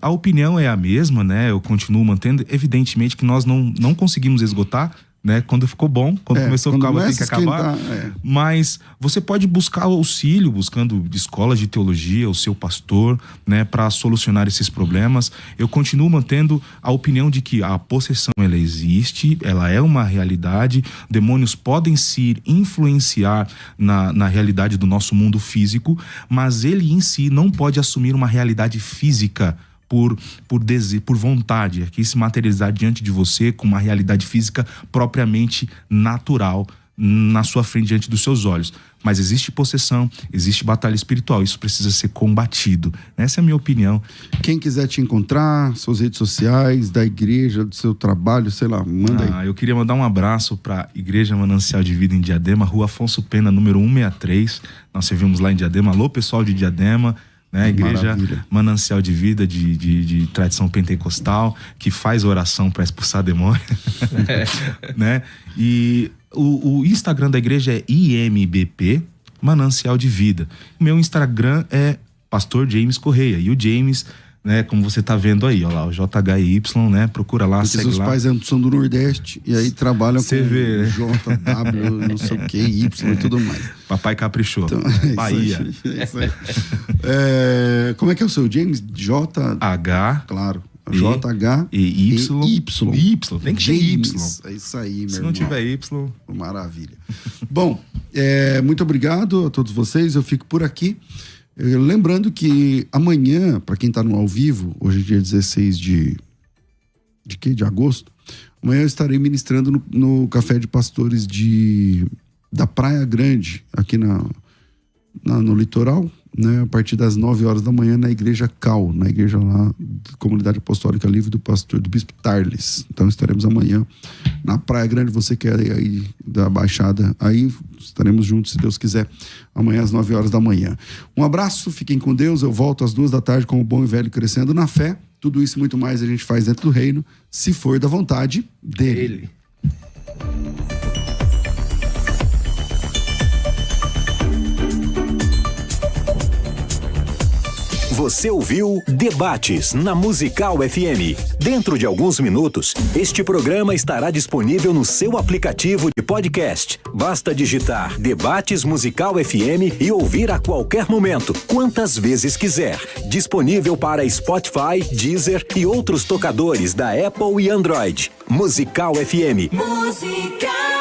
A opinião é a mesma, né? Eu continuo mantendo. Evidentemente que nós não conseguimos esgotar, né? Quando ficou bom, quando começou a ficar, tem que acabar. Mas você pode buscar auxílio, buscando escolas de teologia, o seu pastor, né? Para solucionar esses problemas. Eu continuo mantendo a opinião de que a possessão, ela existe, ela é uma realidade. Demônios podem se influenciar na realidade do nosso mundo físico, mas ele em si não pode assumir uma realidade física por vontade, aqui se materializar diante de você com uma realidade física propriamente natural na sua frente, diante dos seus olhos. Mas existe possessão, existe batalha espiritual, isso precisa ser combatido. Essa é a minha opinião. Quem quiser te encontrar, suas redes sociais, da igreja, do seu trabalho, sei lá, manda aí. Eu queria mandar um abraço para a Igreja Manancial de Vida em Diadema, Rua Afonso Pena, número 163. Nós servimos lá em Diadema. Alô, pessoal de Diadema. Né? Igreja Manancial de Vida de tradição pentecostal, que faz oração para expulsar demônio. Né? E o Instagram da igreja é IMBP Manancial de Vida. Meu Instagram é Pastor James Correia. E o James, né, como você tá vendo aí, ó lá, o JHY, né? Procura lá, porque segue os lá. Pais são do Nordeste e aí trabalham com JW, não sei o que, Y e tudo mais. Papai caprichou. Então, Bahia. Isso aí. Como é que é o seu James? H. Claro. JH e Y. Tem que ter Y. É isso aí, meu irmão. Se não tiver Y. Maravilha. Bom, muito obrigado a todos vocês. Eu fico por aqui. Lembrando que amanhã, para quem está no ao vivo, hoje é dia 16 de agosto, amanhã eu estarei ministrando no Café de Pastores da Praia Grande, aqui no litoral, né, a partir das 9 horas da manhã, na Igreja Cal, na igreja lá da Comunidade Apostólica Livre do Bispo Tarles. Então estaremos amanhã na Praia Grande. Você que é aí da Baixada, aí estaremos juntos, se Deus quiser, amanhã às 9 horas da manhã. Um abraço, fiquem com Deus. Eu volto às 2 da tarde com o Bom e Velho Crescendo na Fé. Tudo isso e muito mais a gente faz dentro do reino, se for da vontade dele. Você ouviu Debates na Musical FM. Dentro de alguns minutos, este programa estará disponível no seu aplicativo de podcast. Basta digitar Debates Musical FM e ouvir a qualquer momento, quantas vezes quiser. Disponível para Spotify, Deezer e outros tocadores da Apple e Android. Musical FM. Musical.